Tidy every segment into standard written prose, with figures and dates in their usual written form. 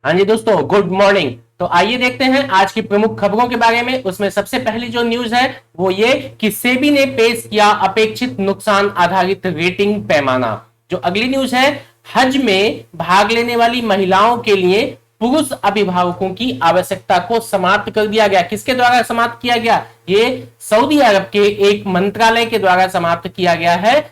हाँ जी दोस्तों, good morning. तो आइए देखते हैं आज की प्रमुख खबरों के बारे में। उसमें सबसे पहली जो न्यूज है वो ये कि सेबी ने पेश किया अपेक्षित नुकसान आधारित रेटिंग पैमाना। जो अगली न्यूज है, हज में भाग लेने वाली महिलाओं के लिए पुरुष अभिभावकों की आवश्यकता को समाप्त कर दिया गया। किसके द्वारा समाप्त किया गया? ये सऊदी अरब के एक मंत्रालय के द्वारा समाप्त किया गया है।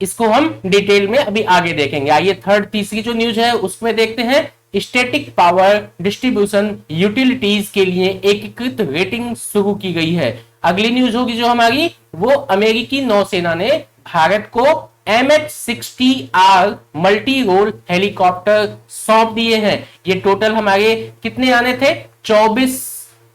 इसको हम डिटेल में अभी आगे देखेंगे। आइए तीसरी जो न्यूज है उसमें देखते हैं। स्टैटिक पावर डिस्ट्रीब्यूशन यूटिलिटीज के लिए एकीकृत रेटिंग शुरू की गई है। अगली न्यूज होगी जो हमारी, वो अमेरिकी नौसेना ने भारत को MH-60R मल्टी रोल हेलीकॉप्टर सौंप दिए हैं। ये टोटल हमारे कितने आने थे? 24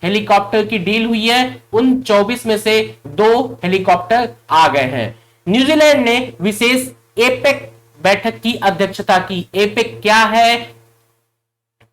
हेलीकॉप्टर की डील हुई है। उन 24 में से 2 हेलीकॉप्टर आ गए हैं। न्यूजीलैंड ने विशेष एपेक बैठक की अध्यक्षता की। एपेक क्या है,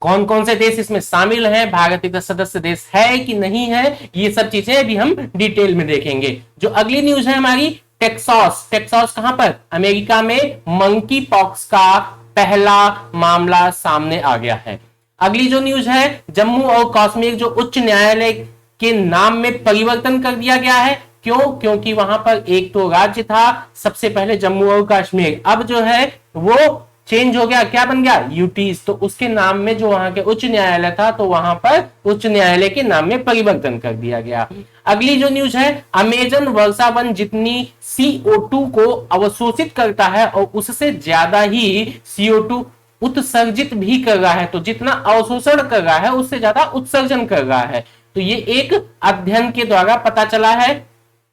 कौन कौन से देश इसमें शामिल हैं, भारत एक सदस्य देश है कि नहीं है, ये सब चीजें अभी हम डिटेल में देखेंगे। जो अगली न्यूज है हमारी, टेक्सास कहां पर? अमेरिका में मंकी पॉक्स का पहला मामला सामने आ गया है। अगली जो न्यूज है, जम्मू और कश्मीर जो उच्च न्यायालय के नाम में परिवर्तन कर दिया गया है। क्यों? क्योंकि वहां पर एक तो राज्य था सबसे पहले जम्मू और कश्मीर, अब जो है वो चेंज हो गया, क्या बन गया? यूटीज। तो उसके नाम में जो वहां के उच्च न्यायालय था तो वहां पर उच्च न्यायालय के नाम में परिवर्तन कर दिया गया। अगली जो न्यूज है, अमेजन वर्षा वन जितनी CO2 को अवशोषित करता है और उससे ज्यादा ही CO2 उत्सर्जित भी कर रहा है। तो जितना अवशोषण कर रहा है उससे ज्यादा उत्सर्जन कर रहा है। तो ये एक अध्ययन के द्वारा पता चला है।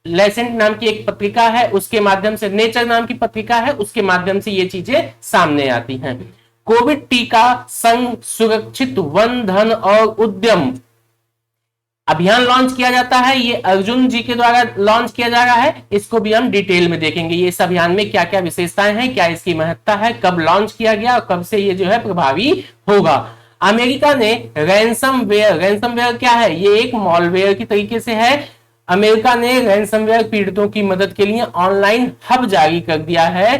लेसेंट नाम की एक पत्रिका है, उसके माध्यम से, नेचर नाम की पत्रिका है, उसके माध्यम से ये चीजें सामने आती हैं। कोविड टीका संग सुरक्षित वन धन और उद्यम अभियान लॉन्च किया जाता है। ये अर्जुन जी के द्वारा लॉन्च किया जा रहा है। इसको भी हम डिटेल में देखेंगे। ये इस अभियान में क्या क्या विशेषताएं हैं, क्या इसकी महत्ता है, कब लॉन्च किया गया और कब से ये जो है प्रभावी होगा। अमेरिका ने रैंसमवेयर क्या है? ये एक मॉलवेयर की तरीके से है। अमेरिका ने रैंसमवेयर पीड़ितों की मदद के लिए ऑनलाइन हब जारी कर दिया है।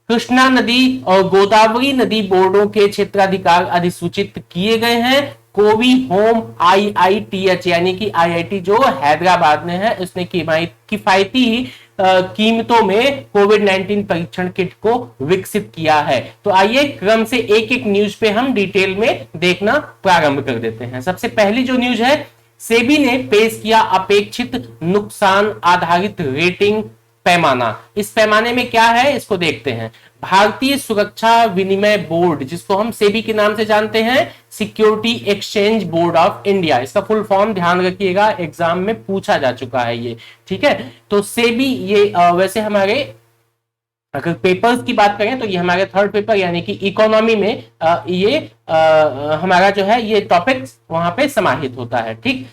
कृष्णा नदी और गोदावरी नदी बोर्डों के क्षेत्राधिकार अधिसूचित किए गए हैं। कोवी होम IITH यानी कि IIT जो हैदराबाद में है, उसने किफायती कीमतों में कोविड-19 परीक्षण किट को विकसित किया है। तो आइए क्रम से एक एक न्यूज पे हम डिटेल में देखना प्रारंभ कर देते हैं। सबसे पहली जो न्यूज है, सेबी ने पेश किया अपेक्षित नुकसान आधारित रेटिंग पैमाना। इस पैमाने में क्या है इसको देखते हैं। भारतीय सुरक्षा विनिमय बोर्ड, जिसको हम सेबी के नाम से जानते हैं, security exchange board of India, इसका फुल फॉर्म ध्यान रखिएगा, एग्जाम में पूछा जा चुका है ये, ठीक है। तो सेबी ये वैसे हमारे अगर पेपर्स की बात करें तो ये हमारे थर्ड पेपर यानी कि इकोनॉमी में ये हमारा जो है ये टॉपिक वहां पे समाहित होता है, ठीक।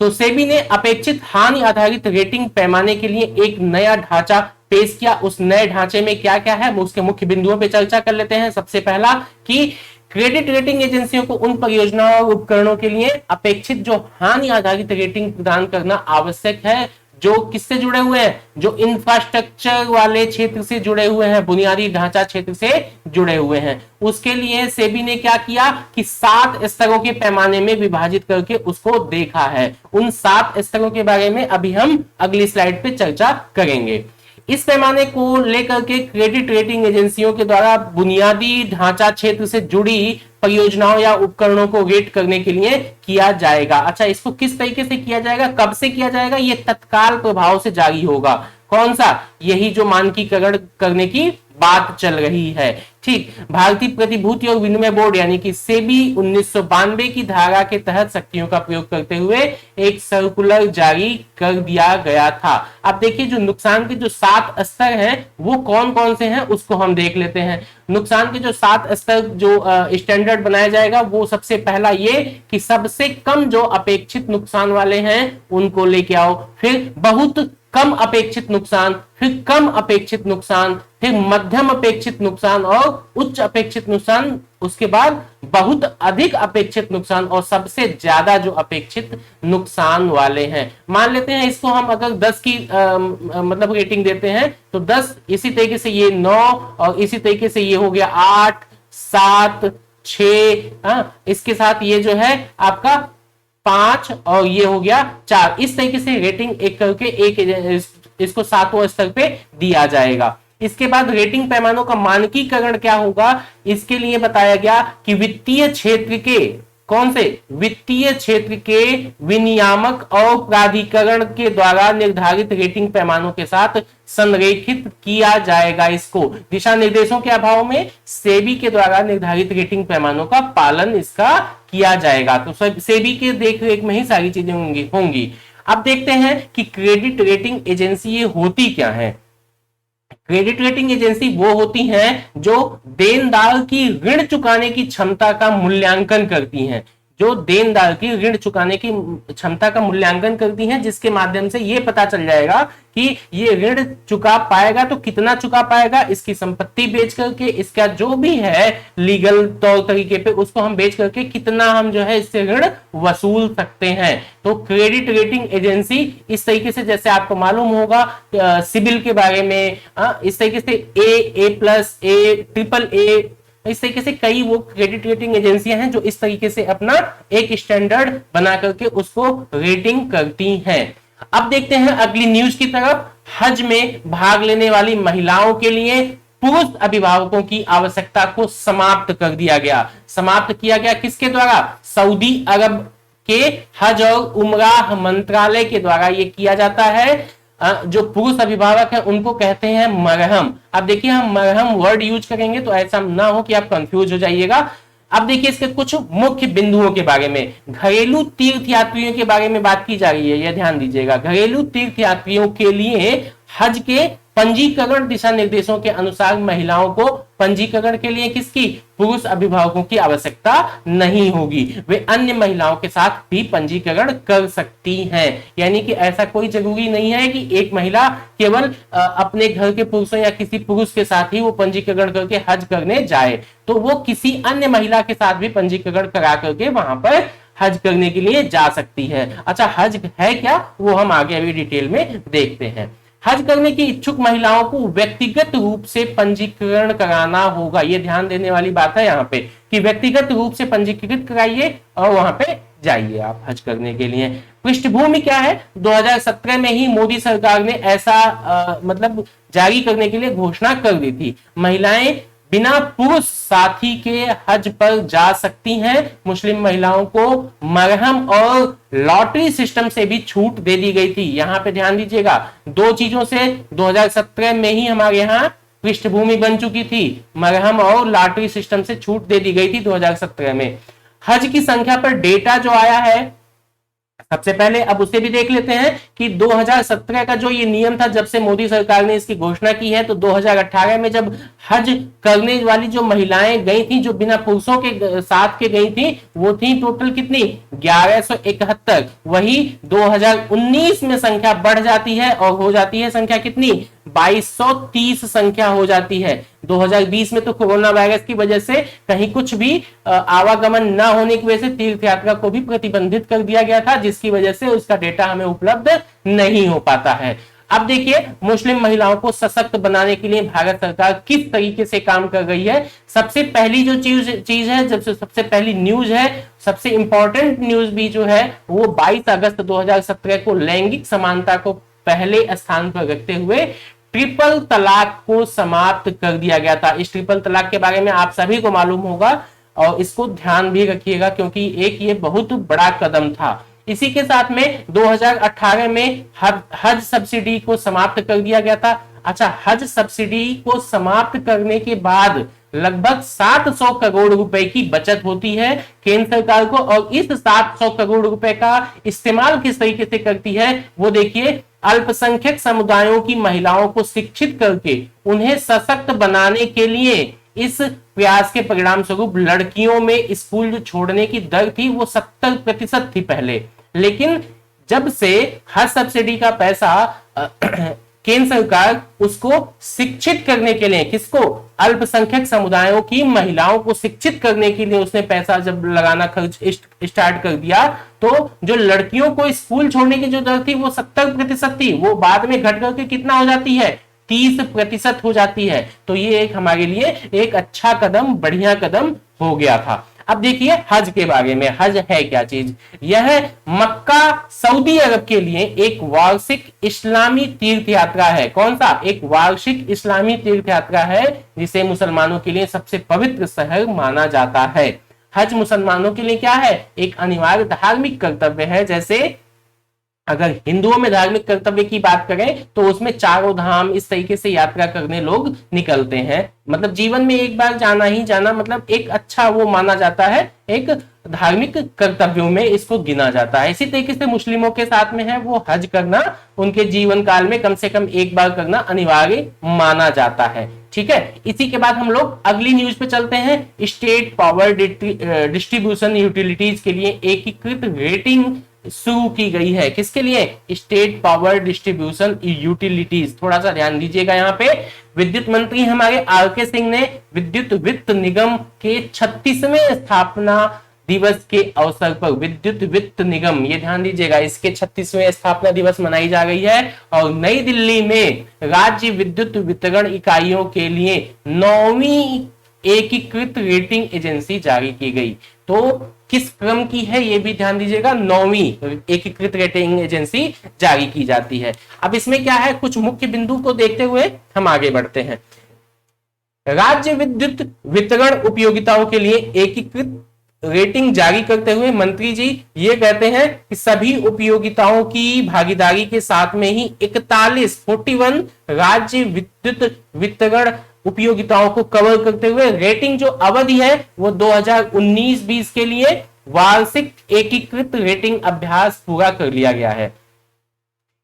तो सेबी ने अपेक्षित हानि आधारित रेटिंग पैमाने के लिए एक नया ढांचा पेश किया। उस नए ढांचे में क्या क्या है, उसके मुख्य बिंदुओं पे चर्चा कर लेते हैं। सबसे पहला कि क्रेडिट रेटिंग एजेंसियों को उन परियोजनाओं और उपकरणों के लिए अपेक्षित जो हानि आधारित रेटिंग प्रदान करना आवश्यक है, जो किससे जुड़े हुए हैं, जो इंफ्रास्ट्रक्चर वाले क्षेत्र से जुड़े हुए हैं, बुनियादी ढांचा क्षेत्र से जुड़े हुए हैं। उसके लिए सेबी ने क्या किया कि 7 स्तरों के पैमाने में विभाजित करके उसको देखा है। उन 7 स्तरों के बारे में अभी हम अगली स्लाइड पे चर्चा करेंगे। इस पैमाने को लेकर के क्रेडिट रेटिंग एजेंसियों के द्वारा बुनियादी ढांचा क्षेत्र से जुड़ी परियोजनाओं या उपकरणों को रेट करने के लिए किया जाएगा। अच्छा, इसको किस तरीके से किया जाएगा, कब से किया जाएगा? ये तत्काल प्रभाव से जारी होगा। कौन सा? यही जो मानकीकरण करने की बात चल रही है, ठीक। भारतीय प्रतिभूति और विनिमय बोर्ड यानी कि सेबी 1992 की धारा के तहत शक्तियों का प्रयोग करते हुए एक सर्कुलर जारी कर दिया गया था। अब देखिए जो नुकसान के जो 7 स्तर हैं वो कौन कौन से हैं उसको हम देख लेते हैं। नुकसान के जो 7 स्तर जो स्टैंडर्ड बनाया जाएगा, वो सबसे पहला ये कि सबसे कम जो अपेक्षित नुकसान वाले हैं उनको लेके आओ, फिर बहुत कम अपेक्षित नुकसान, फिर कम अपेक्षित नुकसान, फिर मध्यम अपेक्षित नुकसान और उच्च अपेक्षित नुकसान, उसके बाद बहुत अधिक अपेक्षित नुकसान और सबसे ज्यादा जो अपेक्षित नुकसान वाले हैं। मान लेते हैं इसको हम अगर 10 की मतलब रेटिंग देते हैं तो 10, इसी तरीके से ये 9 और इसी तरीके से ये हो गया 8, 7, 6, इसके साथ ये जो है आपका 5 और ये हो गया 4। इस तरीके से रेटिंग एक करके इसको 7वां स्तर पे दिया जाएगा। इसके बाद रेटिंग पैमानों का मानकीकरण क्या होगा, इसके लिए बताया गया कि वित्तीय क्षेत्र के कौन से वित्तीय क्षेत्र के विनियामक और प्राधिकरण के द्वारा निर्धारित रेटिंग पैमानों के साथ संरेखित किया जाएगा। इसको दिशा निर्देशों के अभाव में सेबी के द्वारा निर्धारित रेटिंग पैमानों का पालन इसका किया जाएगा। तो सेबी के देखरेख में ही सारी चीजें होंगी। अब देखते हैं कि क्रेडिट रेटिंग एजेंसी ये होती क्या है। क्रेडिट रेटिंग एजेंसी वो होती हैं जो देनदार की ऋण चुकाने की क्षमता का मूल्यांकन करती हैं, जो देनदार की ऋण चुकाने की क्षमता का मूल्यांकन करती हैं, जिसके माध्यम से ये पता चल जाएगा कि ये ऋण चुका पाएगा तो कितना चुका पाएगा, इसकी संपत्ति बेच करके, इसका जो भी है लीगल तौर तरीके पे उसको हम बेच करके कितना हम जो है इससे ऋण वसूल सकते हैं। तो क्रेडिट रेटिंग एजेंसी इस तरीके से, जैसे आपको मालूम होगा सिबिल के बारे में, इस तरीके से A+, AAA, इस तरीके से कई वो क्रेडिट रेटिंग एजेंसियां हैं जो इस तरीके से अपना एक स्टैंडर्ड बना करके उसको रेटिंग करती हैं। अब देखते हैं अगली न्यूज की तरफ। हज में भाग लेने वाली महिलाओं के लिए पुरुष अभिभावकों की आवश्यकता को समाप्त कर दिया गया। समाप्त किया गया किसके द्वारा? सऊदी अरब के हज और उमराह मंत्रालय के द्वारा ये किया जाता है। जो पुरुष अभिभावक है उनको कहते हैं मरहम। अब देखिए हम मरहम वर्ड यूज करेंगे तो ऐसा ना हो कि आप कंफ्यूज हो जाइएगा। अब देखिए इसके कुछ मुख्य बिंदुओं के बारे में, घरेलू तीर्थ यात्रियों के बारे में बात की जा रही है, यह ध्यान दीजिएगा। घरेलू तीर्थ यात्रियों के लिए हज के पंजीकरण दिशा निर्देशों के अनुसार महिलाओं को पंजीकरण के लिए किसकी? पुरुष अभिभावकों की आवश्यकता नहीं होगी, वे अन्य महिलाओं के साथ भी पंजीकरण कर सकती हैं। यानी कि ऐसा कोई जरूरी नहीं है कि एक महिला केवल अपने घर के पुरुषों या किसी पुरुष के साथ ही वो पंजीकरण करके हज करने जाए, तो वो किसी अन्य महिला के साथ भी पंजीकरण करा करके वहां पर हज करने के लिए जा सकती है। अच्छा, हज है क्या, वो हम आगे अभी डिटेल में देखते हैं। हज करने की इच्छुक महिलाओं को व्यक्तिगत रूप से पंजीकरण कराना होगा। ये ध्यान देने वाली बात है यहाँ पे कि व्यक्तिगत रूप से पंजीकृत कराइए और वहां पे जाइए आप हज करने के लिए। पृष्ठभूमि क्या है? 2017 में ही मोदी सरकार ने ऐसा मतलब जारी करने के लिए घोषणा कर दी थी। महिलाएं बिना पुरुष साथी के हज पर जा सकती हैं। मुस्लिम महिलाओं को मरहम और लॉटरी सिस्टम से भी छूट दे दी गई थी। यहां पे ध्यान दीजिएगा, दो चीजों से 2017 में ही हमारे यहाँ पृष्ठभूमि बन चुकी थी। मरहम और लॉटरी सिस्टम से छूट दे दी गई थी 2017 में। हज की संख्या पर डेटा जो आया है सबसे पहले, अब उसे भी देख लेते हैं कि 2017 का जो ये नियम था, जब से मोदी सरकार ने इसकी घोषणा की है, तो 2018 में जब हज करने वाली जो महिलाएं गई थी, जो बिना पुरुषों के साथ के गई थी, वो थी टोटल कितनी? 1171। वही 2019 में संख्या बढ़ जाती है और हो जाती है संख्या कितनी? 2230 संख्या हो जाती है। 2020 में तो कोरोना वायरस की वजह से कहीं कुछ भी आवागमन न होने की वजह से तीर्थ यात्रा को भी प्रतिबंधित कर दिया गया था, जिसकी वजह से उसका डेटा हमें उपलब्ध नहीं हो पाता है। अब देखिए मुस्लिम महिलाओं को सशक्त बनाने के लिए भारत सरकार किस तरीके से काम कर रही है। सबसे पहली जो चीज है, जब सबसे पहली न्यूज है, सबसे इंपॉर्टेंट न्यूज भी जो है वो 22 अगस्त 2017 को लैंगिक समानता को पहले स्थान पर रखते हुए ट्रिपल तलाक को समाप्त कर दिया गया था। इस ट्रिपल तलाक के बारे में आप सभी को मालूम होगा और इसको ध्यान भी रखिएगा क्योंकि एक ये बहुत बड़ा कदम था। इसी के साथ में 2018 में हज सब्सिडी को समाप्त कर दिया गया था। अच्छा, हज सब्सिडी को समाप्त करने के बाद लगभग 700 करोड़ रुपए की बचत होती है केंद्र सरकार को, और इस 700 करोड़ रुपए का इस्तेमाल किस तरीके से करती है वो देखिए। अल्पसंख्यक समुदायों की महिलाओं को शिक्षित करके उन्हें सशक्त बनाने के लिए इस प्रयास के परिणाम स्वरूप लड़कियों में स्कूल जो छोड़ने की दर थी वो 70% थी पहले, लेकिन जब से हज सब्सिडी का पैसा केंद्र सरकार उसको शिक्षित करने के लिए, किसको? अल्पसंख्यक समुदायों की महिलाओं को शिक्षित करने के लिए उसने पैसा जब लगाना खर्च स्टार्ट कर दिया, तो जो लड़कियों को स्कूल छोड़ने की जो दर थी वो 70% थी, वो बाद में घट करके कितना हो जाती है? 30% हो जाती है। तो ये एक हमारे लिए एक अच्छा कदम, बढ़िया कदम हो गया था। अब देखिए हज के बारे में। हज है क्या चीज? यह मक्का सऊदी अरब के लिए एक वार्षिक इस्लामी तीर्थ यात्रा है। कौन सा? एक वार्षिक इस्लामी तीर्थ यात्रा है, जिसे मुसलमानों के लिए सबसे पवित्र शहर माना जाता है। हज मुसलमानों के लिए क्या है? एक अनिवार्य धार्मिक कर्तव्य है। जैसे अगर हिंदुओं में धार्मिक कर्तव्य की बात करें तो उसमें चारों धाम इस तरीके से यात्रा करने लोग निकलते हैं। मतलब जीवन में एक बार जाना ही जाना, मतलब एक अच्छा वो माना जाता है, एक धार्मिक कर्तव्यों में इसको गिना जाता है। इसी तरीके से मुस्लिमों के साथ में है वो हज करना उनके जीवन काल में कम से कम एक बार करना अनिवार्य माना जाता है। ठीक है, इसी के बाद हम लोग अगली न्यूज पे चलते हैं। स्टेट पावर डिस्ट्रीब्यूशन यूटिलिटीज के लिए एकीकृत रेटिंग शुरू की गई है। किसके लिए? State power distribution utilities. थोड़ा सा ध्यान दीजिएगा यहाँ पे। विद्युत मंत्री हमारे आर.के. सिंह ने विद्युत वित्त निगम के 36वें स्थापना दिवस के अवसर पर, विद्युत वित्त निगम, ये ध्यान दीजिएगा, इसके 36वें स्थापना दिवस मनाई जा रही है। और नई दिल्ली में राज्य विद्युत वितरण इकाइयों के लिए 9वीं एकीकृत रेटिंग एजेंसी जारी की गई। तो किस क्रम की है ये भी ध्यान दीजिएगा, 9वीं एकीकृत रेटिंग एजेंसी जारी की जाती है। अब इसमें क्या है, कुछ मुख्य बिंदु को देखते हुए हम आगे बढ़ते हैं। राज्य विद्युत वितरण उपयोगिताओं के लिए एकीकृत रेटिंग जारी करते हुए मंत्री जी ये कहते हैं कि सभी उपयोगिताओं की भागीदारी के साथ में ही 41 राज्य विद्युत वितरण उपयोगिताओं को कवर करते हुए रेटिंग जो अवधि है वो 2019-20 के लिए वार्षिक एकीकृत रेटिंग अभ्यास पूरा कर लिया गया है।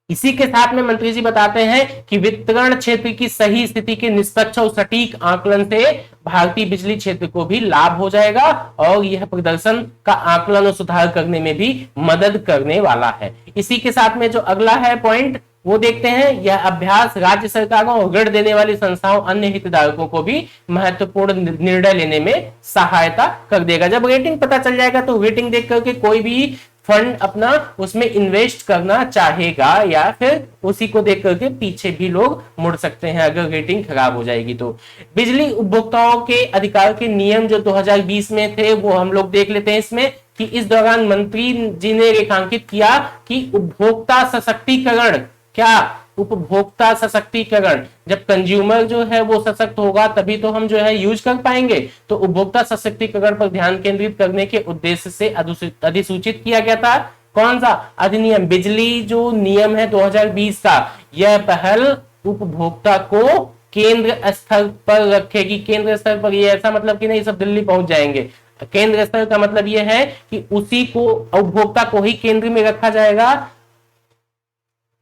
इसी के साथ में मंत्री जी बताते हैं कि वितरण क्षेत्र की सही स्थिति के निष्पक्ष और सटीक आकलन से भारतीय बिजली क्षेत्र को भी लाभ हो जाएगा और यह प्रदर्शन का आकलन और सुधार करने में भी मदद करने वाला है। इसी के साथ में जो अगला है पॉइंट वो देखते हैं। यह अभ्यास राज्य सरकारों और ऋण देने वाली संस्थाओं, अन्य हितधारकों को भी महत्वपूर्ण निर्णय लेने में सहायता कर देगा। जब रेटिंग पता चल जाएगा तो रेटिंग देख करके कोई भी फंड अपना उसमें इन्वेस्ट करना चाहेगा या फिर उसी को देख करके पीछे भी लोग मुड़ सकते हैं अगर रेटिंग खराब हो जाएगी तो। बिजली उपभोक्ताओं के अधिकार के नियम जो 2020 में थे वो हम लोग देख लेते हैं इसमें, कि इस दौरान मंत्री जी ने रेखांकित किया कि उपभोक्ता सशक्तिकरण, क्या उपभोक्ता सशक्तिकरण, जब कंज्यूमर जो है वो सशक्त होगा तभी तो हम जो है यूज कर पाएंगे। तो उपभोक्ता सशक्तिकरण पर ध्यान केंद्रित करने के उद्देश्य से अधिसूचित किया गया था। कौन सा अधिनियम? बिजली जो नियम है 2020 का, यह पहल उपभोक्ता को केंद्र स्तर पर रखेगी। केंद्र स्तर पर ये ऐसा मतलब कि नहीं सब दिल्ली पहुंच जाएंगे। केंद्र स्तर का मतलब यह है कि उसी को, उपभोक्ता को ही केंद्र में रखा जाएगा।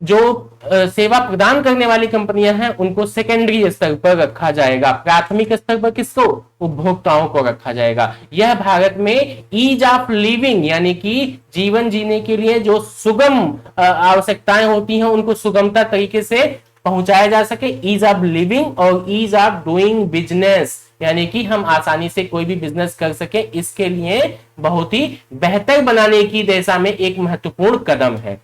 जो सेवा प्रदान करने वाली कंपनियां हैं उनको सेकेंडरी स्तर पर रखा जाएगा। प्राथमिक स्तर पर किसको? उपभोक्ताओं को रखा जाएगा। यह भारत में ईज ऑफ लिविंग यानी कि जीवन जीने के लिए जो सुगम आवश्यकताएं होती हैं उनको सुगमता तरीके से पहुंचाया जा सके। ईज ऑफ लिविंग और ईज ऑफ डूइंग बिजनेस, यानी कि हम आसानी से कोई भी बिजनेस कर सके, इसके लिए बहुत ही बेहतर बनाने की दिशा में एक महत्वपूर्ण कदम है।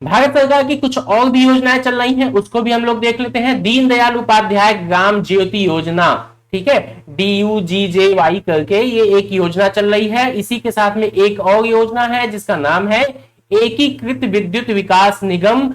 भारत सरकार की कुछ और भी योजनाएं चल रही हैं, उसको भी हम लोग देख लेते हैं। दीनदयाल उपाध्याय ग्राम ज्योति योजना, ठीक है, DUGJY करके ये एक योजना चल रही है। इसी के साथ में एक और योजना है जिसका नाम है एकीकृत विद्युत विकास निगम।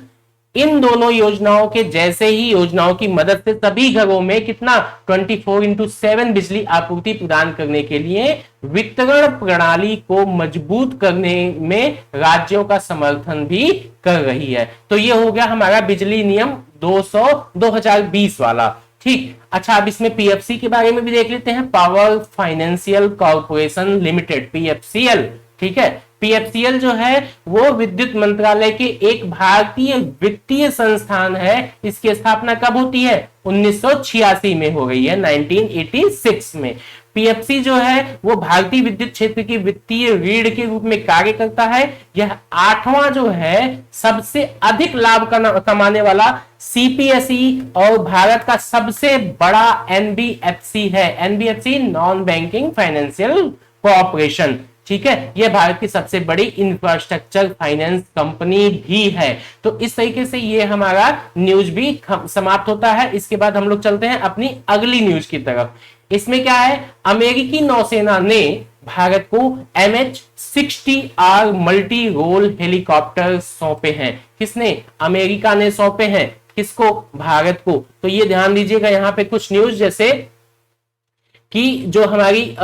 इन दोनों योजनाओं के जैसे ही योजनाओं की मदद से सभी घरों में कितना 24/7 बिजली आपूर्ति प्रदान करने के लिए वितरण प्रणाली को मजबूत करने में राज्यों का समर्थन भी कर रही है। तो ये हो गया हमारा बिजली नियम 200/2020 वाला। ठीक, अच्छा अब इसमें PFC के बारे में भी देख लेते हैं। Power financial corporation limited, PFCL, ठीक है। PFCL जो है वो विद्युत मंत्रालय के एक भारतीय वित्तीय संस्थान है। इसकी स्थापना कब होती है? 1986 में हो गई है, 1986 में। PFC जो है वो भारतीय विद्युत क्षेत्र की वित्तीय रीढ़ के रूप में कार्य करता है। यह 8वां जो है सबसे अधिक लाभ कमाने वाला CPSE और भारत का सबसे बड़ा NBFC है। NBFC, non banking financial corporation. ठीक है, यह भारत की सबसे बड़ी इंफ्रास्ट्रक्चर फाइनेंस कंपनी भी है। तो इस तरीके से ये हमारा न्यूज भी समाप्त होता है। इसके बाद हम लोग चलते हैं अपनी अगली न्यूज की तरफ। इसमें क्या है, अमेरिकी नौसेना ने भारत को MH-60R मल्टी रोल हेलीकॉप्टर सौंपे हैं। किसने? अमेरिका ने सौंपे हैं। किसको? भारत को। तो ये ध्यान दीजिएगा, यहां पे कुछ न्यूज जैसे कि जो हमारी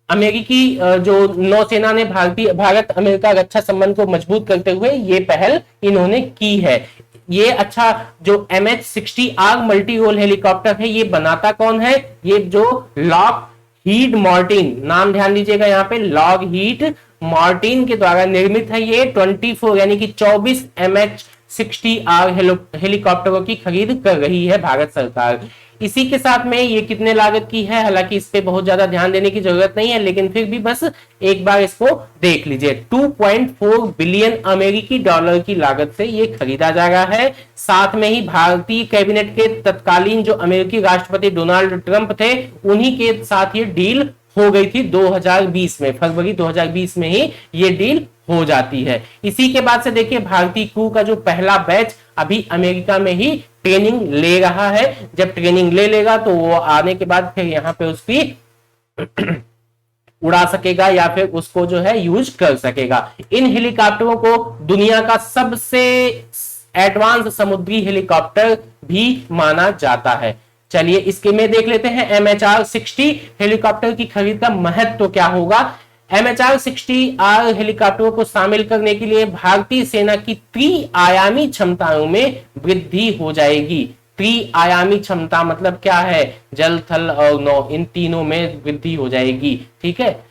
अमेरिकी जो नौसेना ने भारत अमेरिका रक्षा संबंध को मजबूत करते हुए ये पहल इन्होंने की है। ये अच्छा जो MH-60R मल्टी रोल हेलीकॉप्टर है, ये बनाता कौन है? ये जो लॉकहीड मार्टिन, नाम ध्यान दीजिएगा यहाँ पे, लॉकहीड मार्टिन के द्वारा निर्मित है। ये 24 यानी कि 24 MH-60R हेलीकॉप्टरों की खरीद कर रही है भारत सरकार। इसी के साथ में ये कितने लागत की है, हालांकि इस पे बहुत ज्यादा ध्यान देने की जरूरत नहीं है, लेकिन फिर भी बस एक बार इसको देख लीजिए। 2.4 बिलियन अमेरिकी डॉलर की लागत से ये खरीदा जा रहा है। साथ में ही भारतीय कैबिनेट के तत्कालीन जो अमेरिकी राष्ट्रपति डोनाल्ड ट्रंप थे, उन्हीं के साथ ये डील हो गई थी 2020 में, फरवरी 2020 में ही ये डील हो जाती है। इसी के बाद से देखिए भारतीय क्रू का जो पहला बैच अभी अमेरिका में ही ट्रेनिंग ले रहा है। जब ट्रेनिंग ले लेगा तो वो आने के बाद फिर यहाँ पे उसकी उड़ा सकेगा या फिर उसको जो है यूज कर सकेगा। इन हेलीकॉप्टरों को दुनिया का सबसे एडवांस समुद्री हेलीकॉप्टर भी माना जाता है। चलिए इसके में देख लेते हैं MHR-60 हेलीकॉप्टर की खरीद का महत्व क्या होगा। MHR-60R हेलीकॉप्टरों को शामिल करने के लिए भारतीय सेना की त्रिआयामी क्षमताओं में वृद्धि हो जाएगी। त्रिआयामी क्षमता मतलब क्या है? जल, थल और नौ, इन तीनों में वृद्धि हो जाएगी। ठीक है,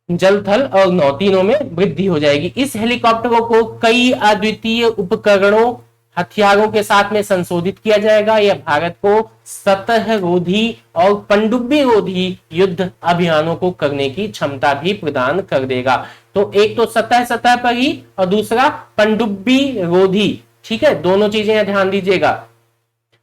जल, थल और नौ तीनों में वृद्धि हो जाएगी। इस हेलीकॉप्टरों को कई अद्वितीय उपकरणों, हथियारों के साथ में संशोधित किया जाएगा। यह भारत को सतह रोधी और पनडुब्बी रोधी युद्ध अभियानों को करने की क्षमता भी प्रदान कर देगा। तो एक तो सतह पर ही और दूसरा पनडुब्बी रोधी। ठीक है, दोनों चीजें ध्यान दीजिएगा।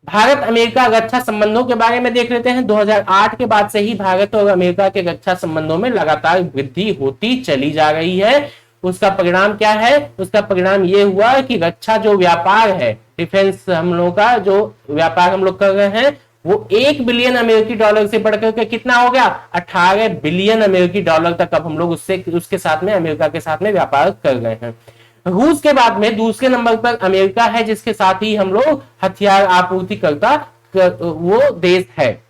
भारत अमेरिका रक्षा संबंधों के बारे में देख लेते हैं। 2008 के बाद से ही भारत और अमेरिका के रक्षा संबंधों में लगातार वृद्धि होती चली जा रही है। उसका परिणाम क्या है? उसका परिणाम यह हुआ कि रक्षा जो व्यापार है, डिफेंस हम लोगों का जो व्यापार हम लोग कर रहे हैं, वो 1 बिलियन अमेरिकी डॉलर से बढ़कर के कितना हो गया? 18 बिलियन अमेरिकी डॉलर तक अब हम लोग उसके साथ में, अमेरिका के साथ में व्यापार कर रहे हैं। रूस के बाद में दूसरे नंबर पर अमेरिका है, जिसके साथ ही हम लोग हथियार आपूर्ति करता वो देश है।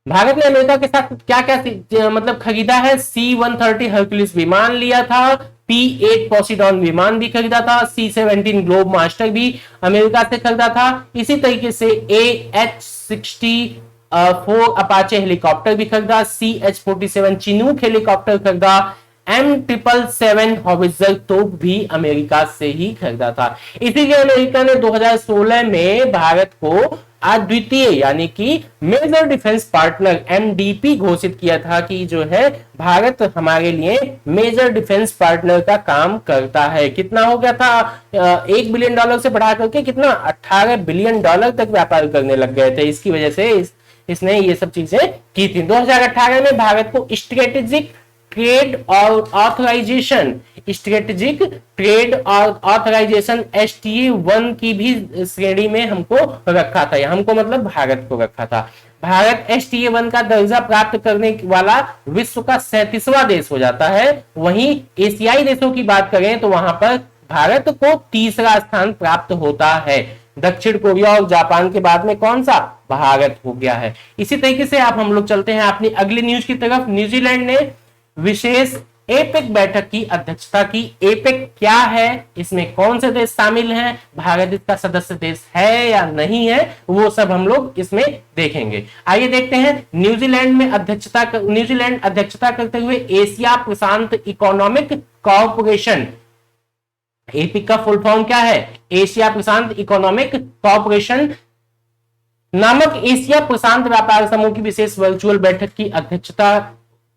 भारत ने अमेरिका के साथ क्या क्या मतलब खरीदा है? C-130 हरक्यूलिस विमान लिया था, P-8 पोसिडॉन विमान भी खरीदा था, C-17 ग्लोब मास्टर भी अमेरिका से खरीदा था। इसी तरीके से AH-64 अपाचे हेलीकॉप्टर भी खरीदा, CH-47 चिनूक हेलीकॉप्टर खरीदा, M777 हॉविट्जर तोप भी अमेरिका से ही खरीदा था। इसीलिए अमेरिका ने 2016 में भारत को अद्वितीय यानी कि मेजर डिफेंस पार्टनर MDP घोषित किया था कि जो है भारत हमारे लिए मेजर डिफेंस पार्टनर का काम करता है। कितना हो गया था? 1 बिलियन डॉलर से बढ़ा करके कितना? 18 बिलियन डॉलर तक व्यापार करने लग गए थे। इसकी वजह से इसने ये सब चीजें की थी। 2018 में भारत को स्ट्रेटेजिक ट्रेड और ऑथराइजेशन, स्ट्रेटेजिक ट्रेड और ऑथराइजेशन STA-1 की भी श्रेणी में हमको रखा था। हमको मतलब भारत को रखा था। भारत STA-1 का दर्जा प्राप्त करने वाला विश्व का 37वां देश हो जाता है। वहीं एशियाई देशों की बात करें तो वहां पर भारत को तीसरा स्थान प्राप्त होता है। दक्षिण कोरिया और जापान के बाद में कौन सा? भारत हो गया है। इसी तरीके से आप हम लोग चलते हैं अपनी अगली न्यूज की तरफ। न्यूजीलैंड ने विशेष एपेक बैठक की अध्यक्षता की। एपेक क्या है? इसमें कौन से देश शामिल हैं? भारत इसका सदस्य देश है या नहीं है? वो सब हम लोग इसमें देखेंगे। आइए देखते हैं। न्यूजीलैंड अध्यक्षता करते हुए एशिया प्रशांत इकोनॉमिक कॉर्पोरेशन, एपिक का फुल फॉर्म क्या है? एशिया प्रशांत इकोनॉमिक कॉर्पोरेशन नामक एशिया प्रशांत व्यापार समूह की विशेष वर्चुअल बैठक की अध्यक्षता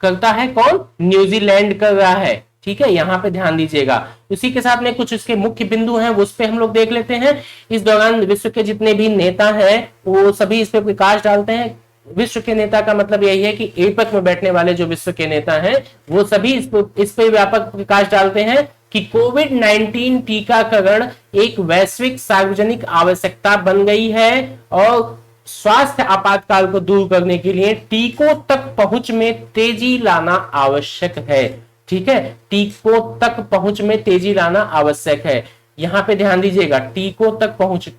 करता है। कौन? न्यूजीलैंड कर रहा है। ठीक है, यहां पे ध्यान दीजिएगा। उसी के साथ में कुछ इसके मुख्य बिंदु हैं, उस पे हम लोग देख लेते हैं। इस दौरान विश्व के जितने भी नेता हैं वो सभी इस पे प्रकाश डालते हैं विश्व के नेता का मतलब यही है कि एपेक में बैठने वाले जो विश्व के नेता हैं वो सभी इस पे व्यापक प्रकाश डालते हैं कि कोविड-19 टीकाकरण एक वैश्विक सार्वजनिक आवश्यकता बन गई है और स्वास्थ्य आपातकाल को दूर करने के लिए टीकों तक पहुंच में तेजी लाना आवश्यक है। ठीक है, टीकों तक पहुंच में तेजी लाना आवश्यक है। यहां पे ध्यान दीजिएगा, टीकों तक पहुंच,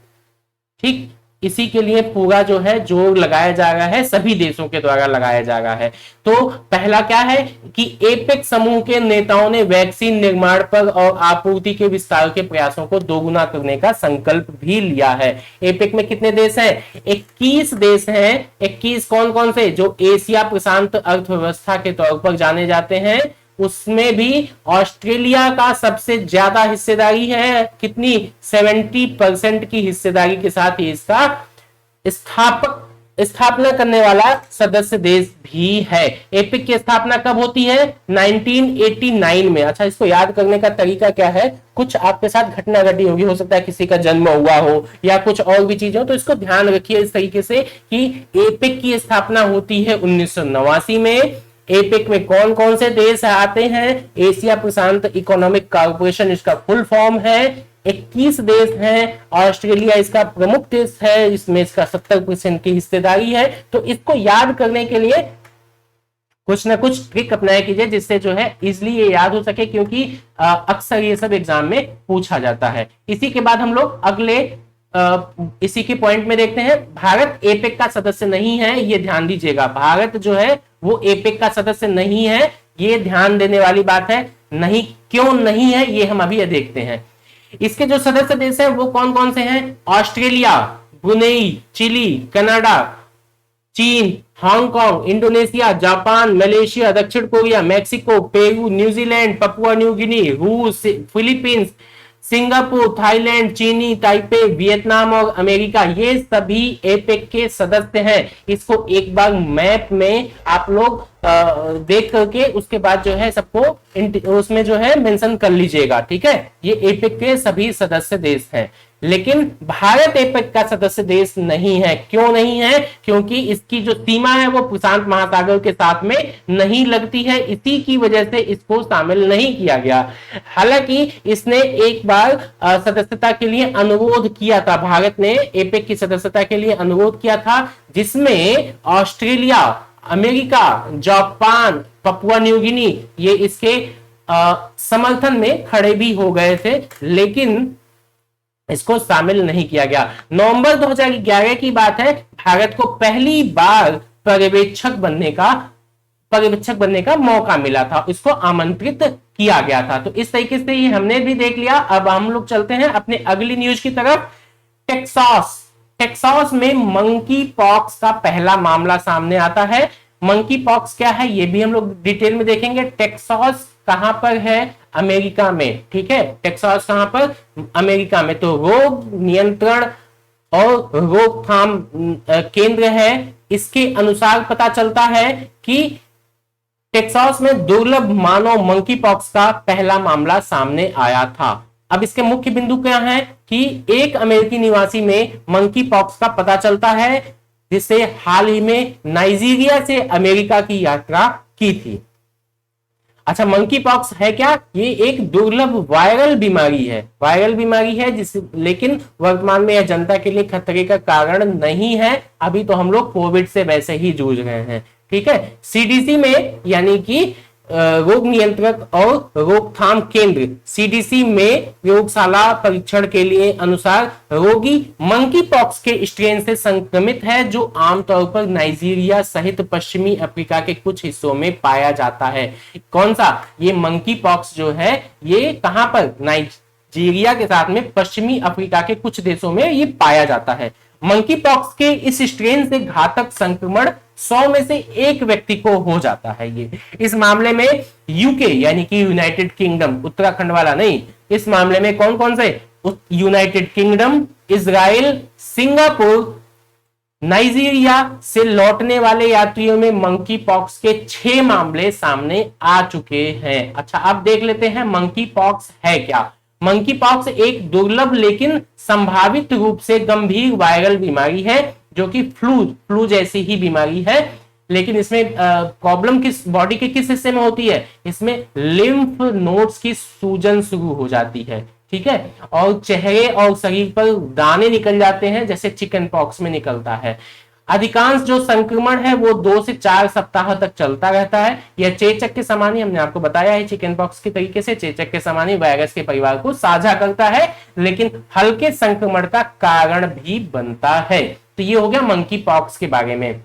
ठीक, इसी के लिए पूरा जो है जोर लगाया जा रहा है, सभी देशों के द्वारा लगाया जा रहा है। तो पहला क्या है कि एपेक समूह के नेताओं ने वैक्सीन निर्माण पर और आपूर्ति के विस्तार के प्रयासों को दोगुना करने का संकल्प भी लिया है। एपेक में कितने देश हैं? 21 देश हैं। 21 कौन कौन से? जो एशिया प्रशांत अर्थव्यवस्था के तौर पर जाने जाते हैं, उसमें भी ऑस्ट्रेलिया का सबसे ज्यादा हिस्सेदारी है। कितनी? 70% की हिस्सेदारी के साथ ही इसका स्थापना करने वाला सदस्य देश भी है। एपिक की स्थापना कब होती है? 1989 में। अच्छा, इसको याद करने का तरीका क्या है? कुछ आपके साथ घटना घटी होगी, हो सकता है किसी का जन्म हुआ हो या कुछ और भी चीजें हो, तो इसको ध्यान रखिए इस तरीके से कि एपिक की स्थापना होती है 1989 में। एपेक में कौन कौन से देश आते हैं? एशिया प्रशांत इकोनॉमिक कॉर्पोरेशन इसका फुल फॉर्म है। 21 देश हैं। ऑस्ट्रेलिया इसका प्रमुख देश है, इसमें इसका 70% की हिस्सेदारी है। तो इसको याद करने के लिए कुछ ना कुछ ट्रिक अपनाया कीजिए जिससे जो है इजिली ये याद हो सके, क्योंकि अक्सर ये सब एग्जाम में पूछा जाता है। इसी के बाद हम लोग अगले इसी के पॉइंट में देखते हैं। भारत एपेक का सदस्य नहीं है, ये ध्यान दीजिएगा। भारत जो है वो एपेक का सदस्य नहीं है, ये ध्यान देने वाली बात है। नहीं, क्यों नहीं है ये हम अभी देखते हैं। इसके जो सदस्य देश हैं वो कौन कौन से हैं? ऑस्ट्रेलिया, ब्रुनेई, चिली, कनाडा, चीन, हांगकांग, इंडोनेशिया, जापान, मलेशिया, दक्षिण Korea, Mexico, Peru, New Zealand, Papua New Guinea, रूस, फिलीपींस, सिंगापुर, थाईलैंड, चीनी, ताइपे, वियतनाम और अमेरिका, ये सभी एपेक के सदस्य हैं। इसको एक बार मैप में आप लोग देख करके उसके बाद जो है सबको उसमें जो है मेंशन कर लीजिएगा। ठीक है, ये एपेक के सभी सदस्य देश हैं, लेकिन भारत एपेक का सदस्य देश नहीं है। क्यों नहीं है? क्योंकि इसकी जो सीमा है वो प्रशांत महासागर के साथ में नहीं लगती है, इसी की वजह से इसको शामिल नहीं किया गया। हालांकि इसने एक बार सदस्यता के लिए अनुरोध किया था, भारत ने एपेक की सदस्यता के लिए अनुरोध किया था, जिसमें Australia, America, Japan, Papua New Guinea ये इसके समर्थन में खड़े भी हो गए थे, लेकिन इसको शामिल नहीं किया गया। नवंबर 2011 की बात है, भारत को पहली बार पर्यवेक्षक बनने का मौका मिला था, इसको आमंत्रित किया गया था। तो इस तरीके से ये हमने भी देख लिया। अब हम लोग चलते हैं अपने अगली न्यूज की तरफ। टेक्सास में मंकी पॉक्स का पहला मामला सामने आता है। मंकी पॉक्स क्या है ये भी हम लोग डिटेल में देखेंगे। टेक्सास कहां पर है? अमेरिका में। ठीक है, टेक्सास कहां पर? अमेरिका में। तो रोग नियंत्रण और रोकथाम केंद्र है, इसके अनुसार पता चलता है कि टेक्सास में दुर्लभ मानव मंकी पॉक्स का पहला मामला सामने आया था। अब इसके मुख्य बिंदु क्या है कि एक अमेरिकी निवासी में मंकी पॉक्स का पता चलता है, जिससे हाल ही में नाइजीरिया से अमेरिका की यात्रा की थी। अच्छा, मंकी पॉक्स है क्या? ये एक दुर्लभ वायरल बीमारी है लेकिन वर्तमान में यह जनता के लिए खतरे का कारण नहीं है। अभी तो हम लोग कोविड से वैसे ही जूझ रहे हैं। ठीक है, सीडीसी में यानी कि रोग नियंत्रक और रोकथाम केंद्र सीडीसी में प्रयोगशाला परीक्षण के लिए अनुसार रोगी मंकी पॉक्स के स्ट्रेन से संक्रमित है, जो आमतौर पर नाइजीरिया सहित पश्चिमी अफ्रीका के कुछ हिस्सों में पाया जाता है। कौन सा? ये मंकी पॉक्स जो है ये कहां पर? नाइजीरिया के साथ में पश्चिमी अफ्रीका के कुछ देशों में ये पाया जाता है। मंकी पॉक्स के इस स्ट्रेन से घातक संक्रमण 100 में से एक व्यक्ति को हो जाता है। ये इस मामले में यूके यानी कि यूनाइटेड किंगडम, उत्तराखंड वाला नहीं, इस मामले में कौन कौन से? United kingdom, Israel, Singapore, Nigeria से लौटने वाले यात्रियों में मंकी पॉक्स के 6 मामले सामने आ चुके हैं। अच्छा, अब देख लेते हैं मंकी पॉक्स है क्या। मंकी पॉक्स एक दुर्लभ लेकिन संभावित रूप से गंभीर वायरल बीमारी है। जो कि फ्लू जैसी ही बीमारी है, लेकिन इसमें प्रॉब्लम किस बॉडी के किस हिस्से में होती है, इसमें लिम्फ नोड्स की सूजन शुरू हो जाती है, ठीक है, और चेहरे और शरीर पर दाने निकल जाते हैं जैसे चिकन पॉक्स में निकलता है। अधिकांश जो संक्रमण है वो 2 से 4 सप्ताह तक चलता रहता है। यह चेचक के समान ही, हमने आपको बताया है चिकन पॉक्स के तरीके से चेचक के समान ही वायरस के परिवार को साझा करता है, लेकिन हल्के संक्रमण का कारण भी बनता है। तो ये हो गया मंकी पॉक्स के बारे में।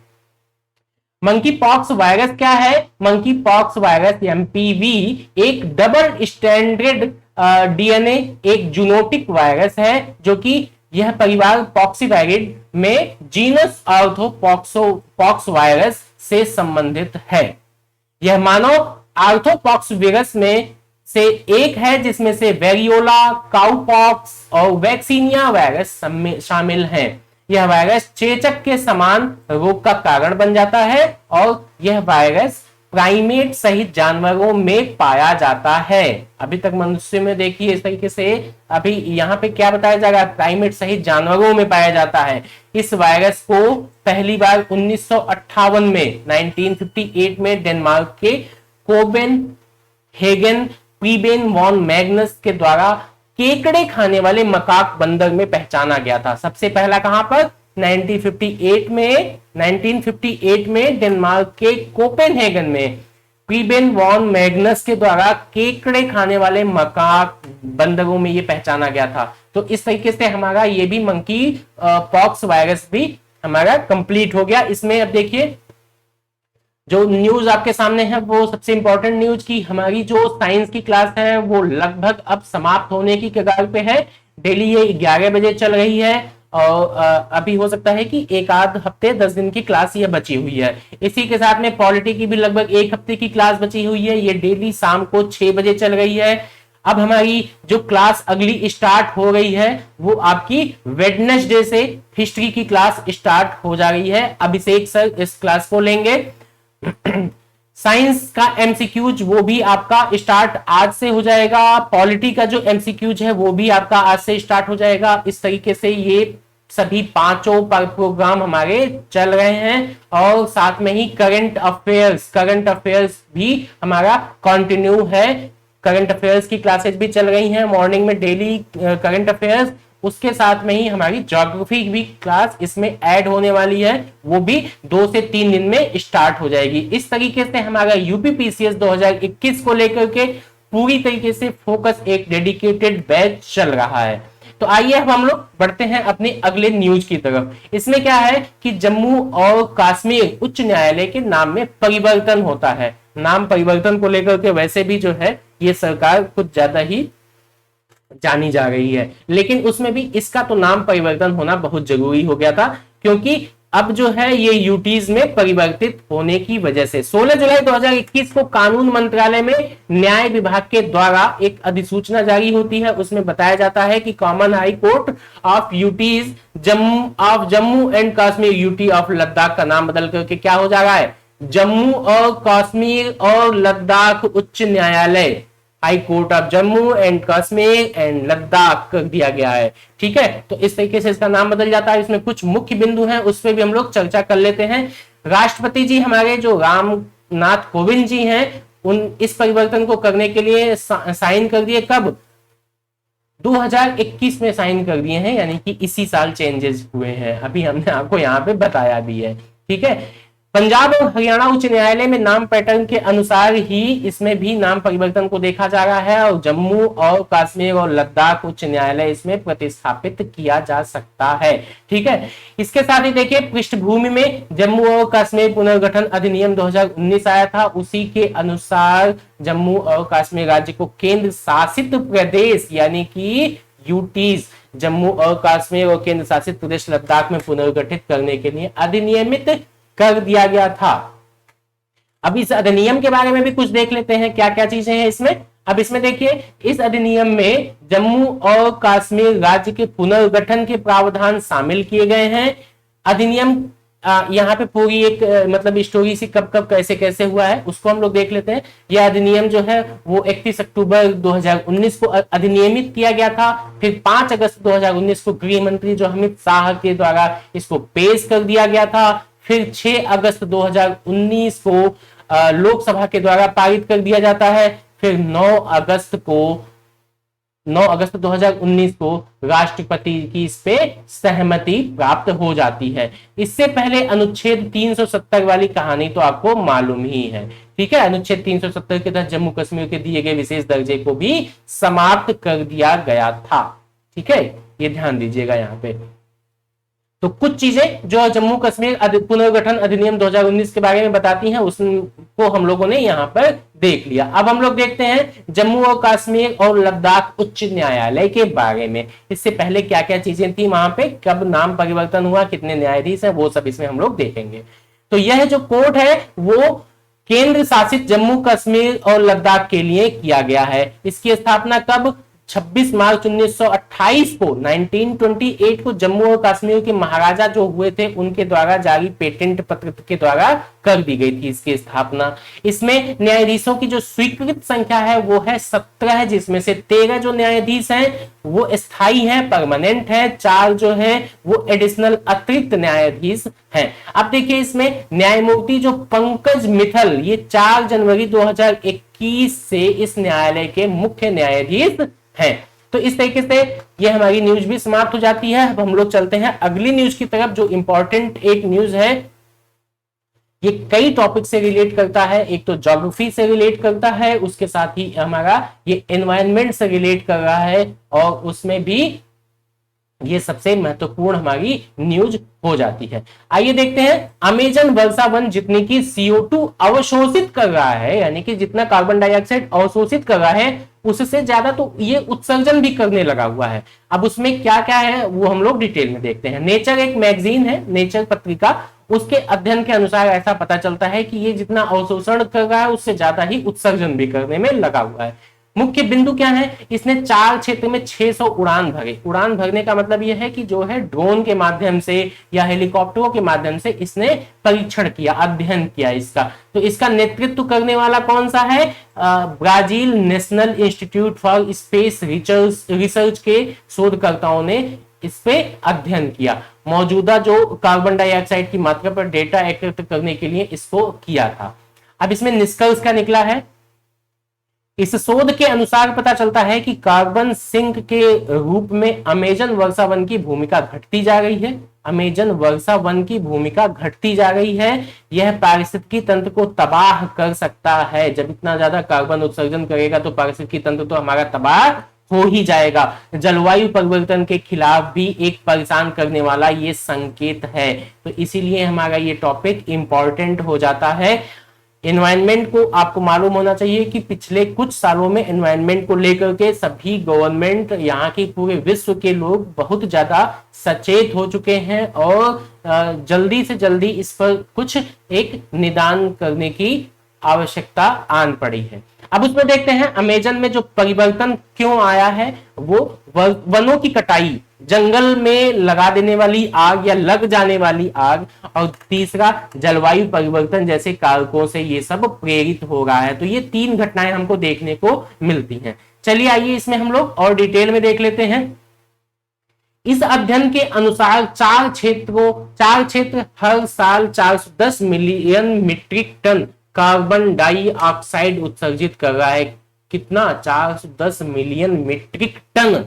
मंकी पॉक्स वायरस क्या है? मंकी पॉक्स वायरस एमपीवी एक डबल स्टैंडर्ड डीएनए एक जूनोटिक वायरस है, जो कि यह परिवार पॉक्सीवायरिड में जीनस आर्थ्रोपॉक्स वायरस से संबंधित है। यह मानव आर्थ्रोपॉक्स वायरस में से एक है, जिसमें से वेरियोला, काउपॉक्स और वैक्सीनिया वायरस शामिल हैं। यह वायरस चेचक के समान रोग का कारण बन जाता है और यह वायरस प्राइमेट सहित जानवरों में पाया जाता है। अभी तक मनुष्य में देखिए इस तरीके से, अभी यहाँ पे क्या बताया जाएगा, प्राइमेट सहित जानवरों में पाया जाता है। इस वायरस को पहली बार 1958 में 1958 में डेनमार्क के कोबेन हेगन प्रीबेन वॉन मैग्नस के द्वारा केकड़े खाने वाले मकाक बंदर में पहचाना गया था। सबसे पहला कहां पर? 1958 में डेनमार्क के कोपेनहेगन में प्रीबेन वॉन मैग्नस के द्वारा केकड़े खाने वाले मकाक बंदरों में ये पहचाना गया था। तो इस तरीके से हमारा ये भी मंकी पॉक्स वायरस भी हमारा कंप्लीट हो गया। इसमें अब देखिए जो न्यूज आपके सामने है वो सबसे इंपॉर्टेंट न्यूज की हमारी जो साइंस की क्लास है वो लगभग अब समाप्त होने की कगार पे है। डेली ये 11 बजे चल रही है और अभी हो सकता है कि एक आध हफ्ते 10 दिन की क्लास ये बची हुई है। इसी के साथ में पॉलिटी की भी लगभग 1 हफ्ते की क्लास बची हुई है। ये डेली शाम को 6 बजे चल रही है। अब हमारी जो क्लास अगली स्टार्ट हो रही है वो आपकी वेडनेसडे से हिस्ट्री की क्लास स्टार्ट हो जा रही है। अभिषेक सर इस क्लास को लेंगे। साइंस का एमसीक्यूज वो भी आपका स्टार्ट आज से हो जाएगा। पॉलिटी का जो एमसीक्यूज है वो भी आपका आज से स्टार्ट हो जाएगा। इस तरीके से ये सभी पांचों प्रोग्राम हमारे चल रहे हैं और साथ में ही करंट अफेयर्स भी हमारा कंटिन्यू है। करंट अफेयर्स की क्लासेस भी चल रही हैं मॉर्निंग में डेली करंट अफेयर्स। उसके साथ में ही हमारी ज्योग्राफी भी क्लास इसमें ऐड होने वाली है, वो भी 2 से 3 दिन में स्टार्ट हो जाएगी। इस तरीके से हमारा यूपीपीसीएस 2021 को लेकर के पूरी तरीके से फोकस एक डेडिकेटेड बैच चल रहा है। तो आइए अब हम लोग बढ़ते हैं अपने अगले न्यूज की तरफ। इसमें क्या है कि जम्मू और कश्मीर उच्च न्यायालय के नाम में परिवर्तन होता है। नाम परिवर्तन को लेकर के वैसे भी जो है ये सरकार कुछ ज्यादा ही जानी जा रही है, लेकिन उसमें भी इसका तो नाम परिवर्तन होना बहुत जरूरी हो गया था, क्योंकि अब जो है ये यूटीज में परिवर्तित होने की वजह से 16 जुलाई 2021 को कानून मंत्रालय में न्याय विभाग के द्वारा एक अधिसूचना जारी होती है। उसमें बताया जाता है कि common high court of UTs Jammu and Kashmir UT of Ladakh का नाम बदल करके क्या हो जा रहा है, जम्मू और कश्मीर और लद्दाख उच्च न्यायालय, high court of Jammu and Kashmir and Ladakh कर दिया गया है। ठीक है, तो इस तरीके से इसका नाम बदल जाता है। इसमें कुछ मुख्य बिंदु हैं, उस पर भी हम लोग चर्चा कर लेते हैं। राष्ट्रपति जी हमारे जो रामनाथ कोविंद जी हैं, उन इस परिवर्तन को करने के लिए साइन कर दिए। कब? 2021 में साइन कर दिए हैं, यानी कि इसी साल चेंजेस हुए हैं। अभी हमने आपको यहाँ पे बताया भी है। ठीक है, पंजाब और हरियाणा उच्च न्यायालय में नाम पैटर्न के अनुसार ही इसमें भी नाम परिवर्तन को देखा जा रहा है और जम्मू और कश्मीर और लद्दाख उच्च न्यायालय इसमें प्रतिस्थापित किया जा सकता है। ठीक है, इसके साथ ही देखिए पृष्ठभूमि में जम्मू और कश्मीर पुनर्गठन अधिनियम 2019 आया था। उसी के अनुसार जम्मू और कश्मीर राज्य को केंद्र शासित प्रदेश यानी कि यूटीज जम्मू और कश्मीर और केंद्र शासित प्रदेश लद्दाख में पुनर्गठित करने के लिए अधिनियमित कर दिया गया था। अब इस अधिनियम के बारे में भी कुछ देख लेते हैं, क्या क्या चीजें हैं इसमें। अब इसमें देखिए, इस अधिनियम में जम्मू और कश्मीर राज्य के पुनर्गठन के प्रावधान शामिल किए गए हैं। अधिनियम यहाँ पे पूरी एक मतलब स्टोरी सी कब कब कैसे कैसे हुआ है उसको हम लोग देख लेते हैं। यह अधिनियम जो है वो 31 अक्टूबर 2019 को अधिनियमित किया गया था। फिर 5 अगस्त 2019 को गृह मंत्री जो अमित शाह के द्वारा इसको पेश कर दिया गया था। फिर 6 अगस्त 2019 को लोकसभा के द्वारा पारित कर दिया जाता है। फिर 9 अगस्त 2019 को राष्ट्रपति की इस पे सहमति प्राप्त हो जाती है। इससे पहले अनुच्छेद 370 वाली कहानी तो आपको मालूम ही है, ठीक है। अनुच्छेद 370 के तहत जम्मू कश्मीर के दिए गए विशेष दर्जे को भी समाप्त कर दिया गया था, ठीक है। ये ध्यान दीजिएगा यहाँ पे। तो कुछ चीजें जो जम्मू कश्मीर पुनर्गठन अधिनियम 2019 के बारे में बताती हैं उसको हम लोगों ने यहाँ पर देख लिया। अब हम लोग देखते हैं जम्मू और कश्मीर और लद्दाख उच्च न्यायालय के बारे में। इससे पहले क्या क्या चीजें थी वहां पे, कब नाम परिवर्तन हुआ, कितने न्यायाधीश हैं, वो सब इसमें हम लोग देखेंगे। तो यह जो कोर्ट है वो केंद्र शासित जम्मू कश्मीर और लद्दाख के लिए किया गया है। इसकी स्थापना कब, 26 मार्च 1928 को 1928 को जम्मू और कश्मीर के महाराजा जो हुए थे उनके द्वारा जारी पेटेंट पत्र के द्वारा कर दी गई थी इसकी स्थापना। इसमें न्यायाधीशों की जो स्वीकृत संख्या है वो है 17, जिसमें से 13 जो न्यायाधीश हैं वो स्थायी हैं, परमानेंट है। 4 जो है वो एडिशनल अतिरिक्त न्यायाधीश हैं। अब देखिए इसमें न्यायमूर्ति जो पंकज मित्तल ये 4 जनवरी 2021 से इस न्यायालय के मुख्य न्यायाधीश हैं। तो इस तरीके से ये हमारी न्यूज भी समाप्त हो जाती है। अब हम लोग चलते हैं अगली न्यूज की तरफ जो इंपॉर्टेंट एक न्यूज है। ये कई टॉपिक से रिलेट करता है, एक तो ज्योग्राफी से रिलेट करता है, उसके साथ ही हमारा ये एनवायरनमेंट से रिलेट कर रहा है और उसमें भी ये सबसे महत्वपूर्ण हमारी न्यूज हो जाती है। आइए देखते हैं अमेजन वर्षा वन जितनी की CO2 अवशोषित कर रहा है, यानी कि जितना कार्बन डाइऑक्साइड अवशोषित कर रहा है उससे ज्यादा तो ये उत्सर्जन भी करने लगा हुआ है। अब उसमें क्या क्या है वो हम लोग डिटेल में देखते हैं। नेचर एक मैगजीन है, नेचर पत्रिका, उसके अध्ययन के अनुसार ऐसा पता चलता है कि ये जितना अवशोषण कर रहा है उससे ज्यादा ही उत्सर्जन भी करने में लगा हुआ है। मुख्य बिंदु क्या है, इसने 4 क्षेत्र में 600 उड़ान भरे। उड़ान भरने का मतलब यह है कि जो है ड्रोन के माध्यम से या हेलीकॉप्टरों के माध्यम से इसने परीक्षण किया, अध्ययन किया इसका। तो इसका नेतृत्व करने वाला कौन सा है, Brazil national institute for space research के शोधकर्ताओं ने इस पे अध्ययन किया। मौजूदा जो कार्बन डाइऑक्साइड की मात्रा पर डेटा एकत्र करने के लिए इसको किया था। अब इसमें निष्कर्ष क्या निकला है, इस शोध के अनुसार पता चलता है कि कार्बन सिंक के रूप में अमेजन वर्षा वन की भूमिका घटती जा रही है। अमेजन वर्षा वन की भूमिका घटती जा रही है। यह पारिस्थितिकी तंत्र को तबाह कर सकता है। जब इतना ज्यादा कार्बन उत्सर्जन करेगा तो पारिस्थितिकी तंत्र तो हमारा तबाह हो ही जाएगा। जलवायु परिवर्तन के खिलाफ भी एक परेशान करने वाला ये संकेत है। तो इसीलिए हमारा ये टॉपिक इंपॉर्टेंट हो जाता है। एनवायरनमेंट को आपको मालूम होना चाहिए कि पिछले कुछ सालों में एनवायरनमेंट को लेकर के सभी गवर्नमेंट, यहाँ के पूरे विश्व के लोग बहुत ज्यादा सचेत हो चुके हैं और जल्दी से जल्दी इस पर कुछ एक निदान करने की आवश्यकता आन पड़ी है। अब उसमें देखते हैं अमेजन में जो परिवर्तन क्यों आया है, वो वनों की कटाई, जंगल में लगा देने वाली आग या लग जाने वाली आग, और तीसरा जलवायु परिवर्तन जैसे कारकों से ये सब प्रेरित हो रहा है। तो ये 3 घटनाएं हमको देखने को मिलती हैं। चलिए आइए इसमें हम लोग और डिटेल में देख लेते हैं। इस अध्ययन के अनुसार 4 क्षेत्र हर साल 410 million metric ton carbon dioxide उत्सर्जित कर रहा है। कितना, 410 million metric ton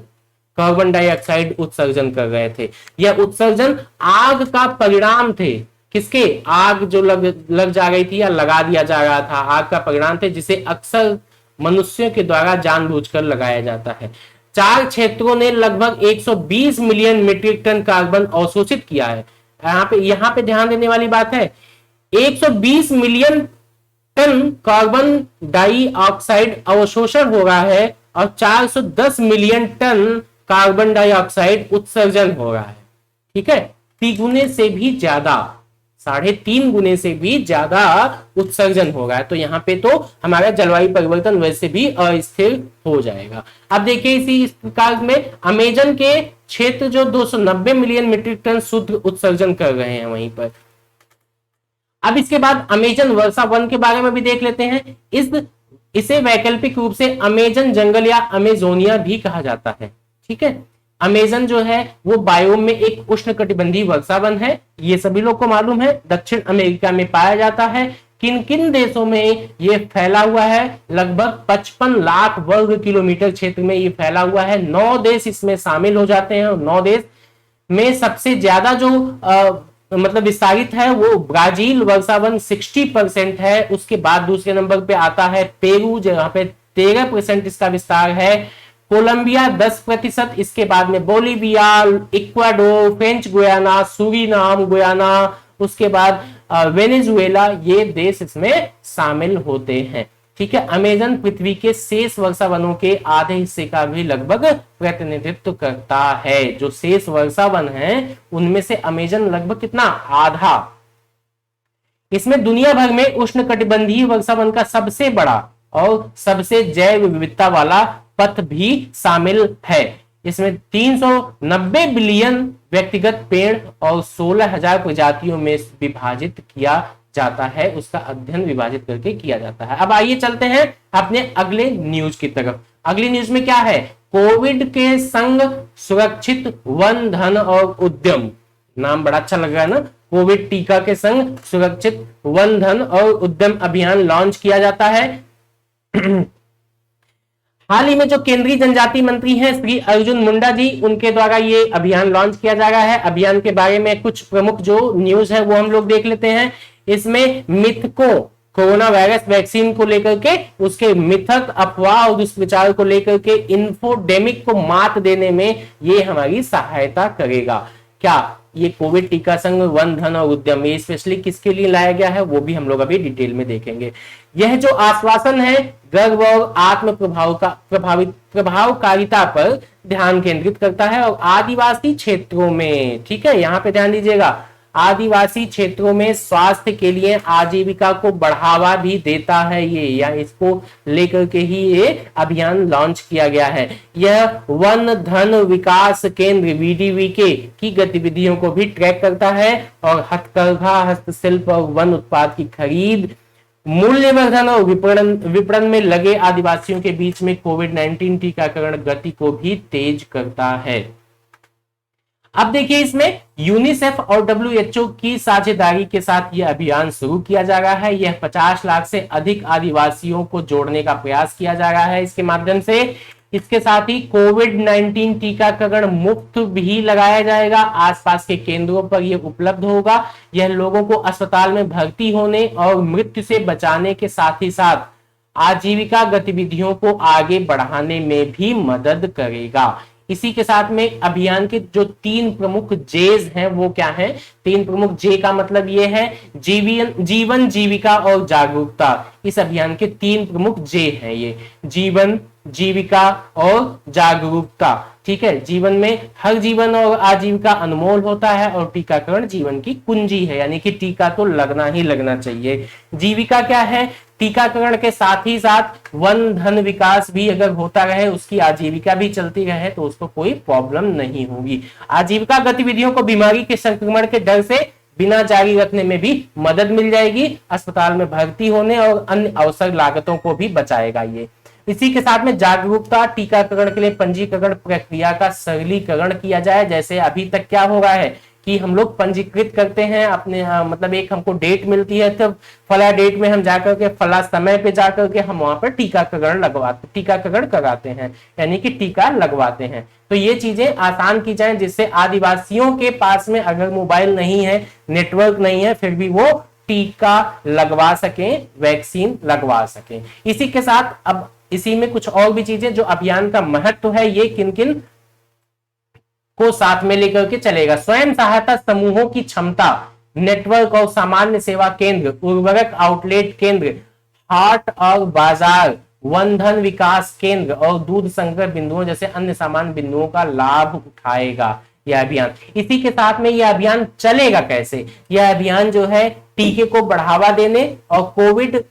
carbon dioxide उत्सर्जन कर रहे थे। यह उत्सर्जन आग का परिणाम थे। किसके, आग जो लग जा रही थी या लगा दिया जा रहा था, आग का परिणाम थे, जिसे अक्सर मनुष्यों के द्वारा जानबूझकर लगाया जाता है। 4 क्षेत्रों ने लगभग 120 मिलियन मीट्रिक टन कार्बन अवशोषित किया है। यहाँ पे ध्यान देने वाली बात है, 120 मिलियन टन कार्बन डाइऑक्साइड अवशोषण हो रहा है और 410 मिलियन टन कार्बन डाइऑक्साइड उत्सर्जन हो रहा है। ठीक है, 3 गुने से भी ज्यादा, 3.5 गुने से भी ज्यादा उत्सर्जन हो रहा है। तो यहाँ पे तो हमारा जलवायु परिवर्तन वैसे भी अस्थिर हो जाएगा। अब देखिए इसी प्रकार में अमेजन के क्षेत्र जो 290 मिलियन मीट्रिक टन शुद्ध उत्सर्जन कर रहे हैं, वहीं पर अब इसके बाद अमेजन वर्षा वन के बारे में भी देख लेते हैं। इसे वैकल्पिक रूप से अमेजन जंगल या अमेजोनिया भी कहा जाता है। ठीक है, अमेजन जो है वो बायोम में एक उष्णकटिबंधीय वर्षा वन है, ये सभी लोग को मालूम है, दक्षिण अमेरिका में पाया जाता है। किन किन देशों में ये फैला हुआ है? लगभग 55 लाख वर्ग किलोमीटर क्षेत्र में ये फैला हुआ है। 9 देश इसमें शामिल हो जाते हैं, और 9 देश में सबसे ज्यादा जो मतलब विस्तारित है वो ब्राजील वर्षा वन 60% है। उसके बाद दूसरे नंबर पे आता है पेरू, जहां पे 13% इसका विस्तार है। कोलंबिया 10%, इसके बाद में Bolivia, Ecuador, French Guiana, Suriname Guyana, उसके बाद वेनेजुएला, ये देश इसमें शामिल होते हैं। ठीक है, अमेजन पृथ्वी के शेष वर्षा वनों के आधे हिस्से का भी लगभग प्रतिनिधित्व करता है। जो शेष वर्षा वन है उनमें से अमेजन लगभग कितना? आधा। इसमें दुनिया भर में उष्णकटिबंधीय वर्षा वन का सबसे बड़ा और सबसे जैव विविधता वाला पथ भी शामिल है। इसमें 390 बिलियन व्यक्तिगत पेड़ और 16,000 प्रजातियों में विभाजित किया जाता है, उसका अध्ययन विभाजित करके किया जाता है। अब आइए चलते हैं अपने अगले न्यूज की तरफ। अगली न्यूज में क्या है? कोविड के संग सुरक्षित वन धन और उद्यम, नाम बड़ा अच्छा लग रहा है ना। कोविड टीका के संग सुरक्षित वन धन और उद्यम अभियान लॉन्च किया जाता है। हाल ही में जो केंद्रीय जनजाति मंत्री हैं श्री अर्जुन मुंडा जी, उनके द्वारा ये अभियान लॉन्च किया जा रहा है। अभियान के बारे में कुछ प्रमुख जो न्यूज है वो हम लोग देख लेते हैं। इसमें मिथकों, कोरोना वायरस वैक्सीन को लेकर के उसके मिथक, अफवाह और दुष्प्रचार को लेकर के इंफोडेमिक को मात देने में ये हमारी सहायता करेगा। क्या ये कोविड टीका संघ वन धन और उद्यम ये स्पेशली किसके लिए लाया गया है वो भी हम लोग अभी डिटेल में देखेंगे। यह जो आश्वासन है गर्भ और आत्म प्रभावकारिता पर ध्यान केंद्रित करता है और आदिवासी क्षेत्रों में, ठीक है, यहां पे ध्यान दीजिएगा, आदिवासी क्षेत्रों में स्वास्थ्य के लिए आजीविका को बढ़ावा भी देता है ये, या इसको लेकर के ही ये अभियान लॉन्च किया गया है। यह वन धन विकास केंद्र VDVK की गतिविधियों को भी ट्रैक करता है और हथकरघा, हस्तशिल्प और वन उत्पाद की खरीद, मूल्यवर्धन और विपणन में लगे आदिवासियों के बीच में कोविड-19 टीकाकरण गति को भी तेज करता है। अब देखिए, इसमें यूनिसेफ और WHO की साझेदारी के साथ यह अभियान शुरू किया जा रहा है। यह 50 लाख से अधिक आदिवासियों को जोड़ने का प्रयास किया जा रहा है इसके माध्यम से। इसके साथ ही कोविड-19 टीकाकरण मुफ्त भी लगाया जाएगा, आसपास के केंद्रों पर यह उपलब्ध होगा। यह लोगों को अस्पताल में भर्ती होने और मृत्यु से बचाने के साथ ही साथ आजीविका गतिविधियों को आगे बढ़ाने में भी मदद करेगा। इसी के साथ में अभियान के जो 3 प्रमुख जेज हैं वो क्या है? 3 प्रमुख जे का मतलब ये है जीवन, जीविका और जागरूकता। इस अभियान के 3 प्रमुख जे हैं ये, जीवन, जीविका और जागरूकता। ठीक है, जीवन में हर जीवन और आजीविका अनमोल होता है और टीकाकरण जीवन की कुंजी है, यानी कि टीका तो लगना ही लगना चाहिए। जीविका क्या है? टीकाकरण के साथ ही साथ वन धन विकास भी अगर होता रहे, उसकी आजीविका भी चलती रहे तो उसको कोई प्रॉब्लम नहीं होगी। आजीविका गतिविधियों को बीमारी के संक्रमण के डर से बिना जारी रखने में भी मदद मिल जाएगी, अस्पताल में भर्ती होने और अन्य अवसर लागतों को भी बचाएगा ये। इसी के साथ में जागरूकता, टीकाकरण के लिए पंजीकरण प्रक्रिया का सरलीकरण किया जाए। जैसे अभी तक क्या हो रहा है कि हम लोग पंजीकृत करते हैं अपने मतलब एक हमको डेट मिलती है, तो फला डेट में हम जाकर के फला समय पे जाकर के हम वहां पर टीकाकरण कराते हैं, यानी कि टीका लगवाते हैं। तो ये चीजें आसान की जाएं जिससे आदिवासियों के पास में अगर मोबाइल नहीं है, नेटवर्क नहीं है, फिर भी वो टीका लगवा सकें, वैक्सीन लगवा सकें। इसी के साथ अब इसी में कुछ और भी चीजें जो अभियान का महत्व है, ये किन किन को साथ में लेकर के चलेगा। स्वयं सहायता समूहों की क्षमता, नेटवर्क और सामान्य सेवा केंद्र, उर्वरक आउटलेट केंद्र, हाट और बाजार, वन धन विकास केंद्र और दूध संग्रह बिंदुओं जैसे अन्य सामान्य बिंदुओं का लाभ उठाएगा यह अभियान। इसी के साथ में यह अभियान चलेगा कैसे? यह अभियान जो है टीके को बढ़ावा देने और कोविड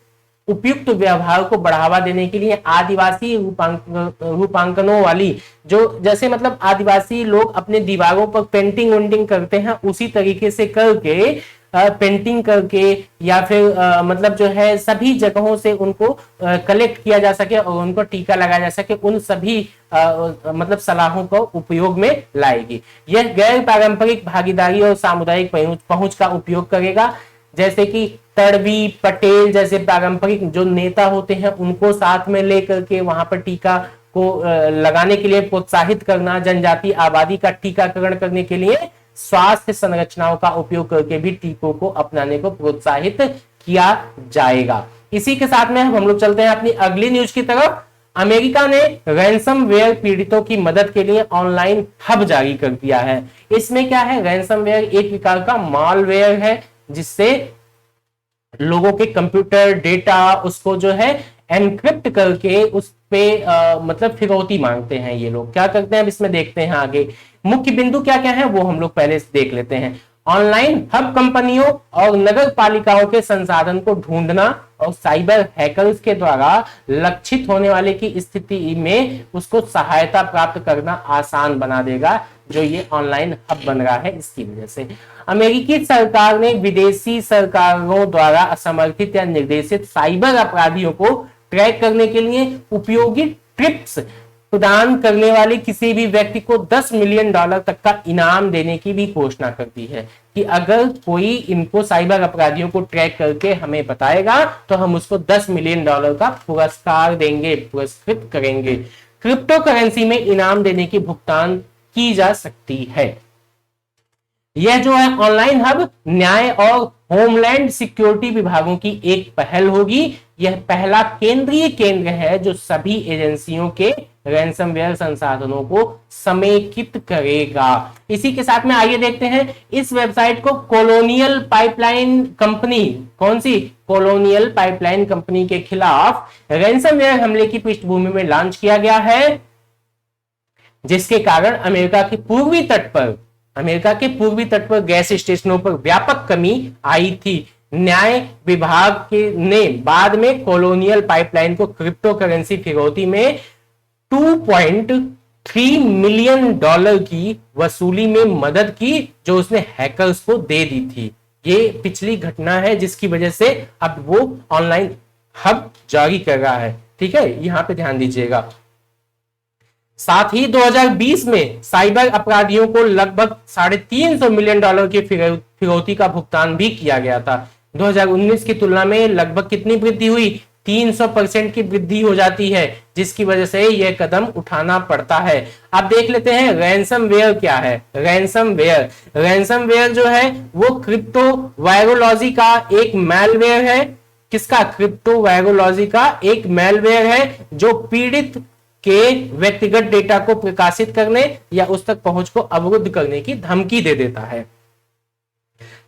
उपयुक्त व्यवहार को बढ़ावा देने के लिए आदिवासी रूपांकनों वाली, जो जैसे मतलब आदिवासी लोग अपने दीवारों पर पेंटिंग वेंटिंग करते हैं, उसी तरीके से करके पेंटिंग करके या फिर मतलब जो है सभी जगहों से उनको कलेक्ट किया जा सके और उनको टीका लगाया जा सके, उन सभी मतलब सलाहों को उपयोग में लाएगी। यह गैर पारंपरिक भागीदारी और सामुदायिक पहुंच का उपयोग करेगा, जैसे कि तड़वी, पटेल जैसे पारंपरिक जो नेता होते हैं उनको साथ में लेकर के वहां पर टीका को लगाने के लिए प्रोत्साहित करना, जनजातीय आबादी का टीकाकरण करने के लिए स्वास्थ्य संरचनाओं का उपयोग करके भी टीकों को अपनाने को प्रोत्साहित किया जाएगा। इसी के साथ में हम लोग चलते हैं अपनी अगली न्यूज की तरफ। अमेरिका ने रैंसमवेयर पीड़ितों की मदद के लिए ऑनलाइन हब जारी कर दिया है। इसमें क्या है, रैंसमवेयर एक प्रकार का मालवेयर है जिससे लोगों के कंप्यूटर डेटा उसको जो है एनक्रिप्ट करके उस पे मतलब फिरौती मांगते हैं। ये लोग क्या करते हैं अब इसमें देखते हैं आगे। मुख्य बिंदु क्या क्या है वो हम लोग पहले देख लेते हैं। ऑनलाइन हब कंपनियों और नगर पालिकाओं के संसाधन को ढूंढना और साइबर हैकर्स के द्वारा लक्षित होने वाले की स्थिति में उसको सहायता प्राप्त करना आसान बना देगा, जो ये ऑनलाइन हब बन रहा है इसकी वजह से। अमेरिकी सरकार ने विदेशी सरकारों द्वारा असमर्थित या निर्देशित साइबर अपराधियों को ट्रैक करने के लिए उपयोगी ट्रिप्स प्रदान करने वाले किसी भी व्यक्ति को $10 मिलियन तक का इनाम देने की भी घोषणा कर दी है कि अगर कोई इनको साइबर अपराधियों को ट्रैक करके हमें बताएगा तो हम उसको $10 मिलियन का पुरस्कार देंगे, पुरस्कृत करेंगे। क्रिप्टो करेंसी में इनाम देने की भुगतान की जा सकती है। यह जो है ऑनलाइन हब न्याय और होमलैंड सिक्योरिटी विभागों की एक पहल होगी। यह पहला केंद्रीय केंद्र है जो सभी एजेंसियों के रैंसमवेयर संसाधनों को समेकित करेगा। इसी के साथ में आइए देखते हैं इस वेबसाइट को कॉलोनियल पाइपलाइन कंपनी, कौन सी, कॉलोनियल पाइपलाइन कंपनी के खिलाफ रैंसमवेयर हमले की पृष्ठभूमि में लॉन्च किया गया है, जिसके कारण अमेरिका के पूर्वी तट पर गैस स्टेशनों पर व्यापक कमी आई थी। न्याय विभाग ने बाद में कॉलोनियल पाइपलाइन को क्रिप्टो करेंसी फिरौती में $2.3 मिलियन की वसूली में मदद की, जो उसने हैकर्स को दे दी थी। ये पिछली घटना है जिसकी वजह से अब वो ऑनलाइन हब जारी कर रहा है। ठीक है, यहां पे ध्यान दीजिएगा। साथ ही 2020 में साइबर अपराधियों को लगभग $350 मिलियन की फिरौती का भुगतान भी किया गया था। 2019 की तुलना में लगभग कितनी वृद्धि हुई, 300% की वृद्धि हो जाती है, जिसकी वजह से यह कदम उठाना पड़ता है। अब देख लेते हैं रैंसमवेयर क्या है। रैंसमवेयर जो है वो क्रिप्टो वायरोलॉजी का एक मैलवेयर है। किसका, क्रिप्टो वायरोलॉजी का एक मैलवेयर है जो पीड़ित के व्यक्तिगत डेटा को प्रकाशित करने या उस तक पहुंच को अवरुद्ध करने की धमकी दे देता है।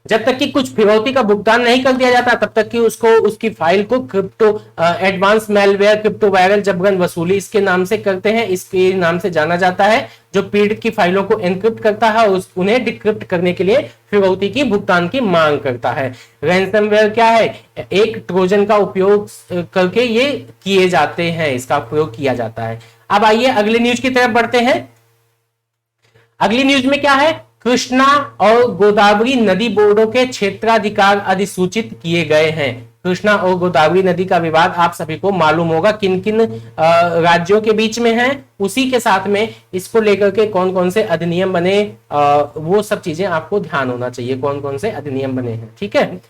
जब तक कि कुछ फिरौती का भुगतान नहीं कर दिया जाता तब तक कि उसको उसकी फाइल को crypto advance malware, crypto viral जबरन वसूली इसके नाम से करते हैं, इसके नाम से जाना जाता है, जो पीड़ित की फाइलों को एनक्रिप्ट करता है और उन्हें डिक्रिप्ट करने के लिए फिरौती की भुगतान की मांग करता है। रैंसमवेयर क्या है, एक ट्रोजन का उपयोग करके ये किए जाते हैं, इसका प्रयोग किया जाता है। अब आइए अगली न्यूज की तरफ बढ़ते हैं। अगली न्यूज में क्या है, कृष्णा और गोदावरी नदी बोर्डों के क्षेत्राधिकार अधिसूचित किए गए हैं। कृष्णा और गोदावरी नदी का विवाद आप सभी को मालूम होगा किन किन राज्यों के बीच में है, उसी के साथ में इसको लेकर के कौन कौन से अधिनियम बने, वो सब चीजें आपको ध्यान होना चाहिए, कौन कौन से अधिनियम बने हैं। ठीक है,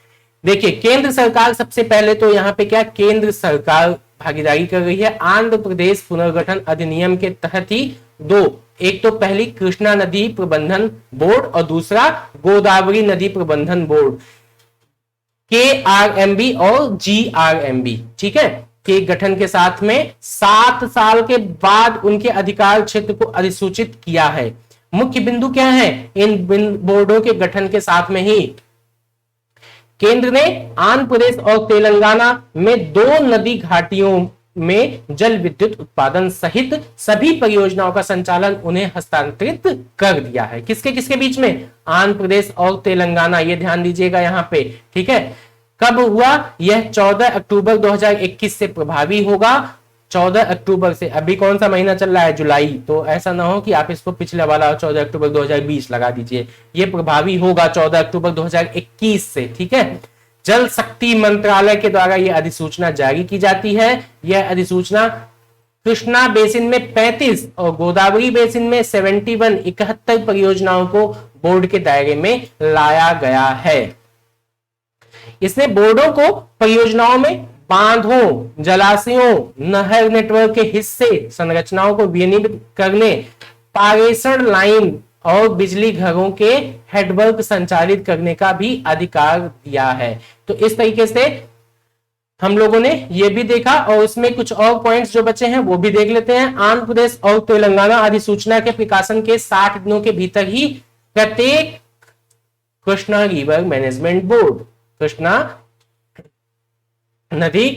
देखिए केंद्र सरकार सबसे पहले तो यहाँ पे क्या, केंद्र सरकार भागीदारी कर रही है। आंध्र प्रदेश पुनर्गठन अधिनियम के तहत ही दो, एक तो पहली कृष्णा नदी प्रबंधन बोर्ड और दूसरा गोदावरी नदी प्रबंधन बोर्ड, KRMB और GRMB, ठीक है, के गठन के साथ में 7 साल के बाद उनके अधिकार क्षेत्र को अधिसूचित किया है। मुख्य बिंदु क्या है, इन बोर्डों के गठन के साथ में ही केंद्र ने आंध्र प्रदेश और तेलंगाना में 2 नदी घाटियों में जल विद्युत उत्पादन सहित सभी परियोजनाओं का संचालन उन्हें हस्तांतरित कर दिया है। किसके किसके बीच में, आंध्र प्रदेश और तेलंगाना, ये ध्यान दीजिएगा यहाँ पे। ठीक है, कब हुआ यह, 14 अक्टूबर 2021 से प्रभावी होगा। 14 अक्टूबर से, अभी कौन सा महीना चल रहा है, जुलाई, तो ऐसा ना हो कि आप इसको पिछले वाला 14 अक्टूबर 2020 लगा दीजिए, ये प्रभावी होगा 14 अक्टूबर 2021 से, ठीक है। जल शक्ति मंत्रालय के द्वारा यह अधिसूचना जारी की जाती है। यह अधिसूचना कृष्णा बेसिन में 35 और गोदावरी बेसिन में 71 परियोजनाओं को बोर्ड के दायरे में लाया गया है। इसने बोर्डों को परियोजनाओं में बांधों, जलाशयों, नहर नेटवर्क के हिस्से, संरचनाओं को विनियमित करने, पारेषण लाइन और बिजली घरों के हेडवर्क संचालित करने का भी अधिकार दिया है। तो इस तरीके से हम लोगों ने ये भी देखा, और उसमें कुछ और पॉइंट्स जो बचे हैं वो भी देख लेते हैं। आंध्र प्रदेश और तेलंगाना अधिसूचना के प्रकाशन के 60 दिनों के भीतर ही प्रत्येक Krishna river management board, Krishna नदी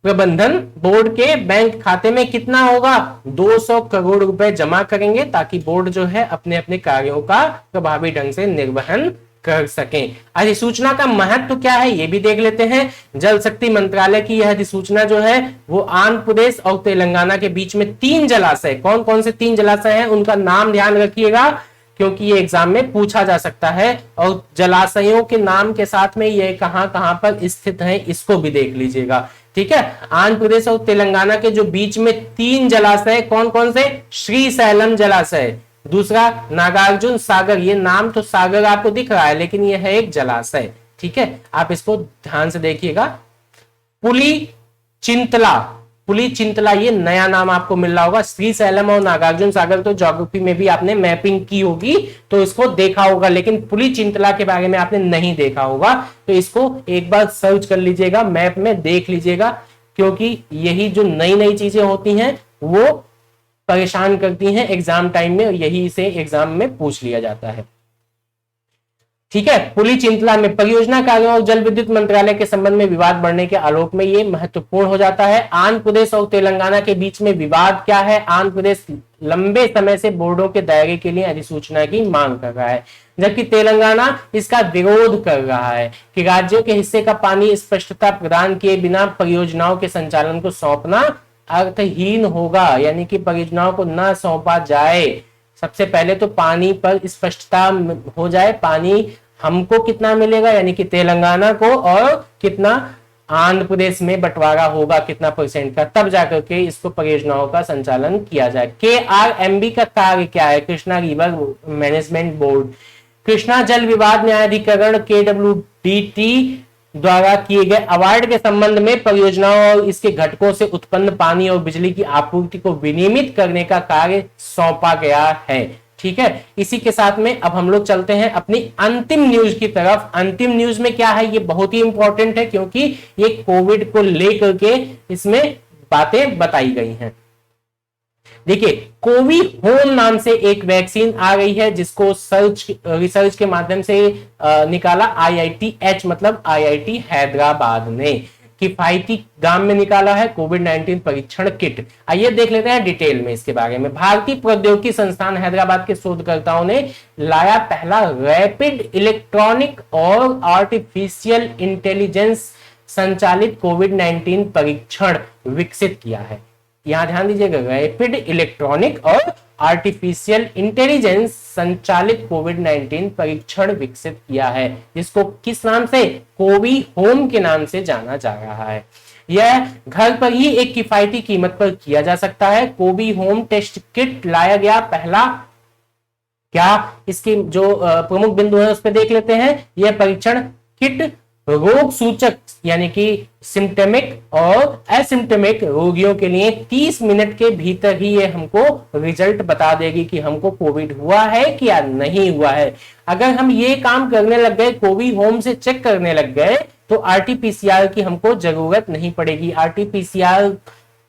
प्रबंधन बोर्ड के बैंक खाते में कितना होगा, 200 करोड़ रुपए जमा करेंगे, ताकि बोर्ड जो है अपने अपने कार्यों का प्रभावी ढंग से निर्वहन कर सकें। अधिसूचना का महत्व क्या है ये भी देख लेते हैं। जल शक्ति मंत्रालय की यह अधिसूचना जो है वो आंध्र प्रदेश और तेलंगाना के बीच में 3 जलाशय, कौन कौन से 3 जलाशय हैं उनका नाम ध्यान रखिएगा, क्योंकि ये एग्जाम में पूछा जा सकता है। और जलाशयों के नाम के साथ में ये कहां कहां पर स्थित है इसको भी देख लीजिएगा, ठीक है। आंध्र प्रदेश और तेलंगाना के जो बीच में 3 जलाशय, कौन कौन से, श्रीशैलम जलाशय, दूसरा नागार्जुन सागर, ये नाम तो सागर आपको दिख रहा है लेकिन ये है एक जलाशय, ठीक है, आप इसको ध्यान से देखिएगा। पुली चिंतला, पुली चिंतला ये नया नाम आपको मिल रहा होगा। श्रीशैलम और नागार्जुन सागर तो ज्योग्राफी में भी आपने मैपिंग की होगी तो इसको देखा होगा, लेकिन पुली चिंतला के बारे में आपने नहीं देखा होगा, तो इसको एक बार सर्च कर लीजिएगा, मैप में देख लीजिएगा, क्योंकि यही जो नई नई चीजें होती हैं वो परेशान करती हैं एग्जाम टाइम में, और यही से एग्जाम में पूछ लिया जाता है, ठीक है। पुली चिंतला में परियोजना कार्यों और जल विद्युत मंत्रालय के संबंध में विवाद बढ़ने के आलोक में ये महत्वपूर्ण हो जाता है। आंध्र प्रदेश और तेलंगाना के बीच में विवाद क्या है, आंध्र प्रदेश लंबे समय से बोर्डों के दायरे के लिए अधिसूचना की मांग कर रहा है, जबकि तेलंगाना इसका विरोध कर रहा है कि राज्यों के हिस्से का पानी स्पष्टता प्रदान किए बिना परियोजनाओं के संचालन को सौंपना अर्थहीन होगा, यानी कि परियोजनाओं को न सौंपा जाए। सबसे पहले तो पानी पर स्पष्टता हो जाए, पानी हमको कितना मिलेगा यानी कि तेलंगाना को, और कितना आंध्र प्रदेश में बंटवारा होगा कितना % का, तब जाकर के इसको परियोजनाओं का संचालन किया जाए। KRMB का कार्य क्या है, Krishna river management board, Krishna जल विवाद न्यायाधिकरण KWDT द्वारा किए गए अवार्ड के संबंध में परियोजनाओं और इसके घटकों से उत्पन्न पानी और बिजली की आपूर्ति को विनियमित करने का कार्य सौंपा गया है, ठीक है। इसी के साथ में अब हम लोग चलते हैं अपनी अंतिम न्यूज की तरफ। अंतिम न्यूज में क्या है, ये बहुत ही इंपॉर्टेंट है क्योंकि ये कोविड को लेकर के इसमें बातें बताई गई हैं। देखिए, कोवी होम नाम से एक वैक्सीन आ गई है जिसको रिसर्च के माध्यम से निकाला IITH मतलब IIT हैदराबाद ने, किफायती दाम में निकाला है कोविड-19 परीक्षण किट। आइए देख लेते हैं डिटेल में इसके बारे में। भारतीय प्रौद्योगिकी संस्थान हैदराबाद के शोधकर्ताओं ने लाया पहला रैपिड इलेक्ट्रॉनिक और आर्टिफिशियल इंटेलिजेंस संचालित कोविड-19 परीक्षण विकसित किया है। यहां ध्यान दीजिएगा, रैपिड इलेक्ट्रॉनिक और आर्टिफिशियल इंटेलिजेंस संचालित कोविड-19 परीक्षण विकसित किया है, जिसको किस नाम से, कोवी होम के नाम से जाना जा रहा है। यह घर पर ही एक किफायती कीमत पर किया जा सकता है। कोवी होम टेस्ट किट लाया गया पहला, क्या इसके जो प्रमुख बिंदु है उस पर देख लेते हैं। यह परीक्षण किट रोग सूचक यानी कि सिम्टमिक और एसिम्टमिक रोगियों के लिए 30 मिनट के भीतर ही ये हमको रिजल्ट बता देगी कि हमको कोविड हुआ है कि या नहीं हुआ है। अगर हम ये काम करने लग गए, कोविड होम से चेक करने लग गए, तो RT-PCR की हमको जरूरत नहीं पड़ेगी। RT-PCR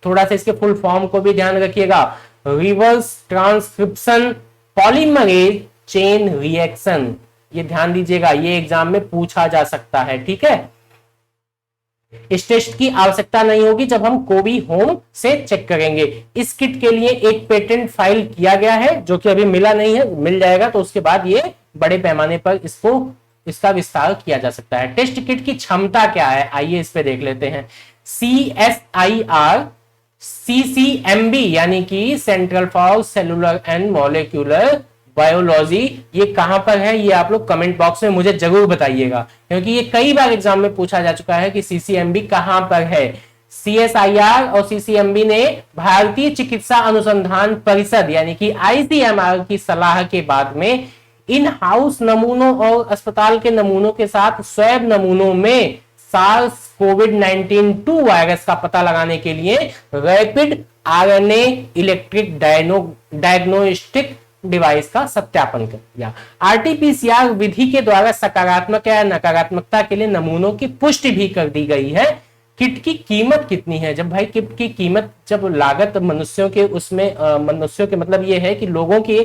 थोड़ा सा इसके फुल फॉर्म को भी ध्यान रखिएगा, reverse transcription polymerase chain reaction, ये ध्यान दीजिएगा, ये एग्जाम में पूछा जा सकता है, ठीक है। इस टेस्ट की आवश्यकता नहीं होगी जब हम कोवी होम से चेक करेंगे। इस किट के लिए एक पेटेंट फाइल किया गया है जो कि अभी मिला नहीं है, मिल जाएगा तो उसके बाद ये बड़े पैमाने पर इसका विस्तार किया जा सकता है। टेस्ट किट की क्षमता क्या है, आइए इस पे देख लेते हैं। CSIR CCMB यानी कि central for cellular and molecular biology, ये कहां पर है ये आप लोग कमेंट बॉक्स में मुझे जरूर बताइएगा, क्योंकि ये कई बार एग्जाम में पूछा जा चुका है कि CCMB कहां पर है। CSIR और CCMB ने भारतीय चिकित्सा अनुसंधान परिषद यानी कि ICMR की सलाह के बाद में इन हाउस नमूनों और अस्पताल के नमूनों के साथ स्वैब नमूनों में सार्स कोविड-19 2 वायरस का पता लगाने के लिए rapid RNA electric diagnostic device का सत्यापन कर दिया। RT-PCR विधि के द्वारा सकारात्मक या नकारात्मकता के लिए नमूनों की पुष्टि भी कर दी गई है। किट की कीमत कितनी है? जब भाई किट की कीमत, जब लागत मनुष्यों के उसमें मनुष्यों के मतलब ये है कि लोगों की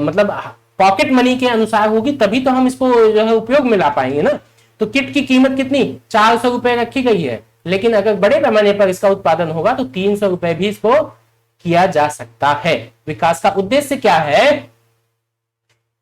मतलब पॉकेट मनी के अनुसार होगी, तभी तो हम इसको जो है उपयोग में ला पाएंगे ना। तो किट की कीमत कितनी? 400 रुपए रखी गई है, लेकिन अगर बड़े पैमाने पर इसका उत्पादन होगा तो 300 रुपए भी इसको किया जा सकता है। विकास का उद्देश्य क्या है?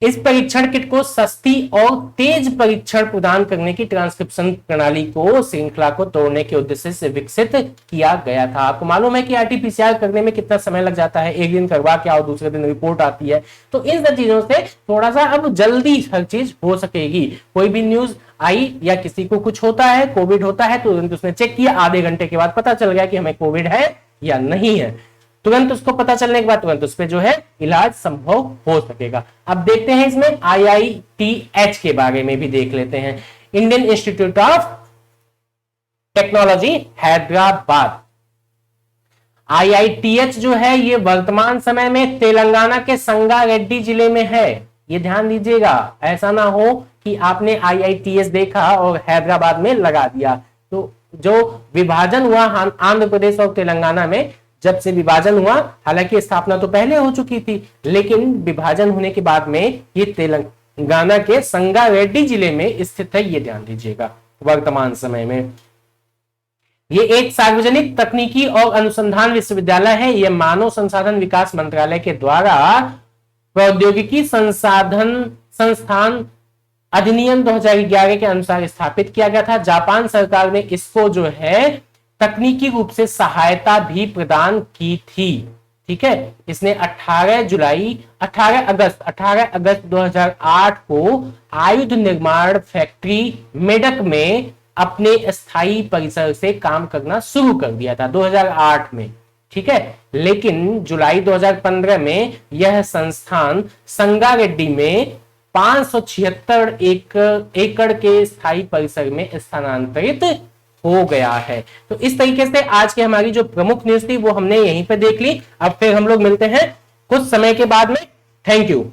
इस परीक्षण किट को सस्ती और तेज परीक्षण प्रदान करने की ट्रांसक्रिप्शन प्रणाली को श्रृंखला को तोड़ने के उद्देश्य से विकसित किया गया था। आपको मालूम है कि RT-PCR करने में कितना समय लग जाता है, एक दिन करवा के और दूसरे दिन रिपोर्ट आती है। तो इन सब चीजों से थोड़ा सा अब जल्दी हर चीज हो सकेगी। कोई भी न्यूज आई या किसी को कुछ होता है, कोविड होता है, तो उसने चेक किया, आधे घंटे के बाद पता चल गया कि हमें कोविड है या नहीं है। तुरंत उसको पता चलने के बाद तुरंत उस पर जो है इलाज संभव हो सकेगा। अब देखते हैं इसमें IITH के बारे में भी देख लेते हैं। Indian institute of technology Hyderabad, IITH जो है ये वर्तमान समय में तेलंगाना के संगारेड्डी जिले में है। ये ध्यान दीजिएगा, ऐसा ना हो कि आपने IITS देखा और हैदराबाद में लगा दिया। तो जो विभाजन हुआ आंध्र प्रदेश और तेलंगाना में, जब से विभाजन हुआ, हालांकि स्थापना तो पहले हो चुकी थी, लेकिन विभाजन होने के बाद में ये तेलंगाना के संगारेड्डी जिले में स्थित है। ये ध्यान दीजिएगा वर्तमान समय में। ये एक सार्वजनिक तकनीकी और अनुसंधान विश्वविद्यालय है। यह मानव संसाधन विकास मंत्रालय के द्वारा प्रौद्योगिकी संस्थान अधिनियम 2011 के अनुसार स्थापित किया गया था। जापान सरकार ने इसको जो है तकनीकी रूप से सहायता भी प्रदान की थी। ठीक है, इसने 18 अगस्त 2008 को आयुध निर्माण फैक्ट्री मेडक में अपने स्थायी परिसर से काम करना शुरू कर दिया था 2008 में। ठीक है, लेकिन जुलाई 2015 में यह संस्थान संगारेड्डी में 576 एकड़ के स्थायी परिसर में स्थानांतरित हो गया है। तो इस तरीके से आज की हमारी जो प्रमुख न्यूज थी वो हमने यहीं पे देख ली। अब फिर हम लोग मिलते हैं कुछ समय के बाद में। Thank you.